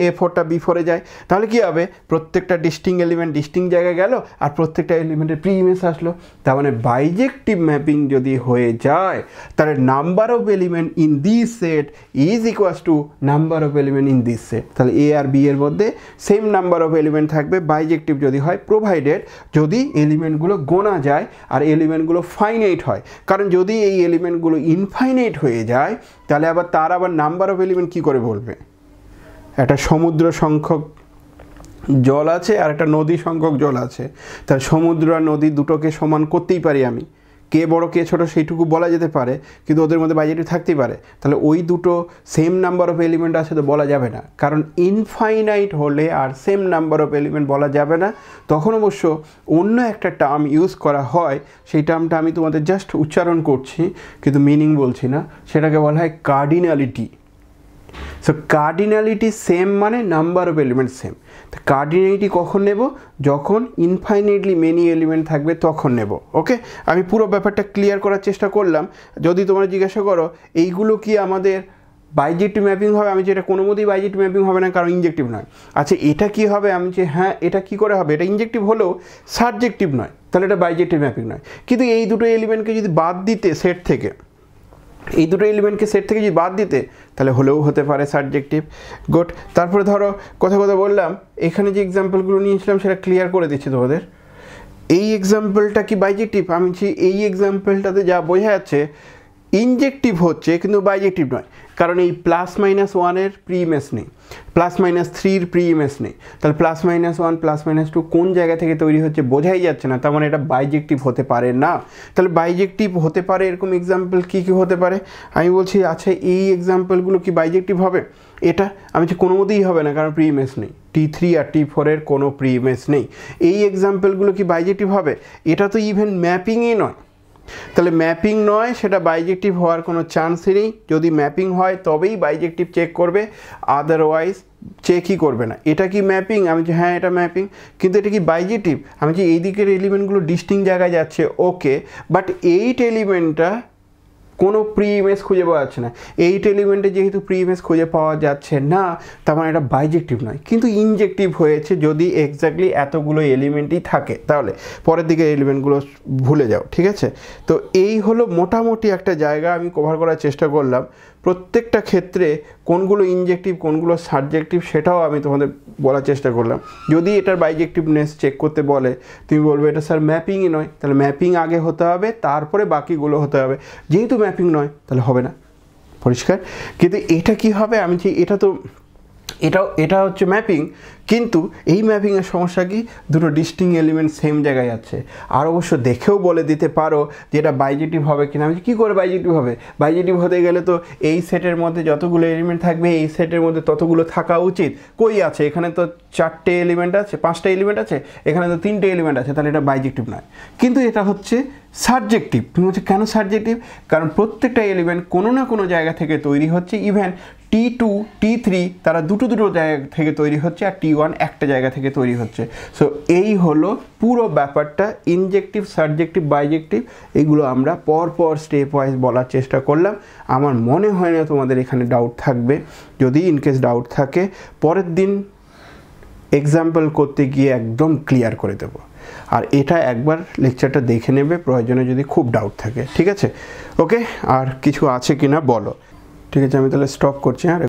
Speaker 1: A4টা B4-এ যায়। তাহলে কি হবে, প্রত্যেকটা ডিস্টিং এলিমেন্ট ডিস্টিং জায়গায় গেল আর প্রত্যেকটা এলিমেন্টের প্রি ইমেজ আসলো। তার মানে বাইজেক্টিভ ম্যাপিং যদি হয়ে যায় তাহলে number of element in this set is equals to number of element in this set. তাহলে A আর B এর মধ্যে সেম নাম্বার অফ এলিমেন্ট থাকবে বাইজেক্টিভ যদি হয়, প্রোভাইডেড যদি এলিমেন্টগুলো গোনা যায় আর এলিমেন্টগুলো ফাইনাইট হয়। কারণ যদি এই এলিমেন্টগুলো ইনফাইনাইট হয়ে যায় তাহলে তার আবার নাম্বার অফ এলিমেন্ট কী করে বলবে? একটা সমুদ্র সংখ্যক জল আছে আর একটা নদী সংখ্যক জল আছে, তাহলে সমুদ্র আর নদী দুটোকে সমান করতেই পারি আমি, কে বড় কে ছোট সেইটুকু বলা যেতে পারে, কিন্তু ওদের মধ্যে বাইজেক্টিভ থাকতেই পারে। তাহলে ওই দুটো সেম নাম্বার অফ এলিমেন্ট আছে তো বলা যাবে না, কারণ ইনফাইনাইট হলে আর সেম নাম্বার অফ এলিমেন্ট বলা যাবে না। তখন অবশ্য অন্য একটা টার্ম ইউজ করা হয়, সেই টার্মটা আমি তোমাদের জাস্ট উচ্চারণ করছি কিন্তু মিনিং বলছি না, সেটাকে বলা হয় কার্ডিনালিটি। সো কার্ডিনালিটি সেম মানে নাম্বার অফ এলিমেন্ট সেম। তো কার্ডিনালিটি কখন নেব? যখন ইনফাইনাইটলি মেনি এলিমেন্ট থাকবে তখন নেব। ওকে, আমি পুরো ব্যাপারটা ক্লিয়ার করার চেষ্টা করলাম। যদি তোমরা জিজ্ঞাসা করো এইগুলো কি আমাদের বাইজেক্টিভ ম্যাপিং হবে, আমি যে এটা কোনো মতেই বাইজেক্টিভ ম্যাপিং হবে না, কারণ ইনজেক্টিভ নয়। আচ্ছা এটা কি হবে? আমি যে হ্যাঁ এটা কি করে হবে, এটা ইনজেক্টিভ হলেও সাবজেক্টিভ নয়, তাহলে এটা বাইজেক্টিভ ম্যাপিং নয়। কিন্তু এই দুটো এলিমেন্টকে যদি বাদ দিতে সেট থেকে, এই দুটো এলিমেন্টকে সেট থেকে যদি বাদ দিতে তাহলে হলেও হতে পারে সাবজেক্টিভ। গুড। তারপরে ধরো কথা বললাম, এখানে যে এক্সাম্পলগুলো নিয়েছিলাম সেটা ক্লিয়ার করে দিচ্ছি তোমাদের। এই এক্সাম্পলটা কি বাইজেক্টিভ? আমি এই এক্সাম্পলটাতে যা বোঝা যাচ্ছে ইনজেক্টিভ হচ্ছে কিন্তু বাইজেক্টিভ নয়, কারণ এই +-1-এর প্রি ইমেজ নেই, +-3-র প্রি ইমেজ নেই। তাহলে +-1 +-2 কোন জায়গা থেকে তৈরি হচ্ছে বোঝাই যাচ্ছে না, তার মানে এটা বাইজেক্টিভ হতে পারে না। তাহলে বাইজেক্টিভ হতে পারে এরকম এক্সাম্পল কী কী হতে পারে আমি বলছি। আচ্ছা এই এক্সাম্পলগুলো কি বাইজেক্টিভ হবে? এটা আমি কোনো মতেই হবে না, কারণ প্রি ইমেজ নেই, T3 আর T4-এর কোনো প্রি ইমেজ নেই। এই এক্সাম্পলগুলো কি বাইজেক্টিভ হবে? এটা তো ইভেন ম্যাপিংই নয়। তাহলে ম্যাপিং নয়, সেটা বাইজেক্টিভ হওয়ার কোনো চান্সই নেই। যদি ম্যাপিং হয় তবেই বাইজেক্টিভ চেক করবে, আদারওয়াইজ চেকই করবে না। এটা কি ম্যাপিং? আমি যে হ্যাঁ এটা ম্যাপিং, কিন্তু এটা কি বাইজেক্টিভ? আমি যে এই দিকের এলিমেন্টগুলো ডিস্টিং জায়গায় যাচ্ছে, ওকে, বাট 8 এলিমেন্টটা কোনো প্রি ইমেজ খুঁজে পাওয়া যাচ্ছে না। 8 এলিমেন্টে যেহেতু প্রি ইমেজ খুঁজে পাওয়া যাচ্ছে না, তার মানে এটা বাইজেক্টিভ নয়, কিন্তু ইনজেক্টিভ হয়েছে যদি এক্স্যাক্টলি এতগুলো এলিমেন্টই থাকে। তাহলে পরের দিকে এলিমেন্টগুলো ভুলে যাও, ঠিক আছে? তো এই হলো মোটামুটি একটা জায়গা আমি কভার করার চেষ্টা করলাম। প্রত্যেকটা ক্ষেত্রে কোনগুলো ইনজেক্টিভ কোনগুলো সাবজেক্টিভ সেটাও আমি তোমাদের বলার চেষ্টা করলাম। যদি এটার বাইজেক্টিভনেস চেক করতে বলে তুমি বলবে এটা স্যার ম্যাপিংই নয়, তাহলে ম্যাপিং আগে হতে হবে তারপরে বাকিগুলো হতে হবে। যেহেতু ম্যাপিং নয় তাহলে হবে না, পরিষ্কার। কিন্তু এটা কি হবে? আমি এটা তো এটা হচ্ছে ম্যাপিং, কিন্তু এই ম্যাপিংয়ের সমস্যা কি, দুটো ডিস্টিংক্ট এলিমেন্ট সেম জায়গায় আছে। আর অবশ্য দেখেও বলে দিতে পারো যে এটা বাইজেটিভ হবে কিনা। আমি কী করে বাইজেটিভ হবে? বাইজেটিভ হতে গেলে তো এই সেটের মধ্যে যতগুলো এলিমেন্ট থাকবে এই সেটের মধ্যে ততগুলো থাকা উচিত। কই আছে? এখানে তো 4টে এলিমেন্ট আছে, 5টা এলিমেন্ট আছে, এখানে তো 3টে এলিমেন্ট আছে, তাহলে এটা বাইজেক্টিভ নয়। কিন্তু এটা হচ্ছে সাবজেক্টিভ। তুমি হচ্ছে কেন সাবজেক্টিভ? কারণ প্রত্যেকটা এলিমেন্ট কোনো না কোনো জায়গা থেকে তৈরি হচ্ছে। ইভেন T2 T3 তারা দুটো জায়গা থেকে তৈরি হচ্ছে, আর T1 একটা জায়গা থেকে তৈরি হচ্ছে। সো এই হলো পুরো ব্যাপারটা। ইনজেক্টিভ, সাবজেক্টিভ, বাইজেক্টিভ এগুলো আমরা পরপর স্টেপ ওয়াইজ বলার চেষ্টা করলাম। আমার মনে হয় না তোমাদের এখানে ডাউট থাকবে। যদি ইনকেস ডাউট থাকে পরের দিন এক্সাম্পল করতে গিয়ে একদম ক্লিয়ার করে দেব। আর এটা একবার লেকচারটা দেখে নেবে প্রয়োজনে যদি খুব ডাউট থাকে, ঠিক আছে? ওকে, আর কিছু আছে কি না বলো। ঠিক আছে, আমি তাহলে স্টপ করছি। হ্যাঁ।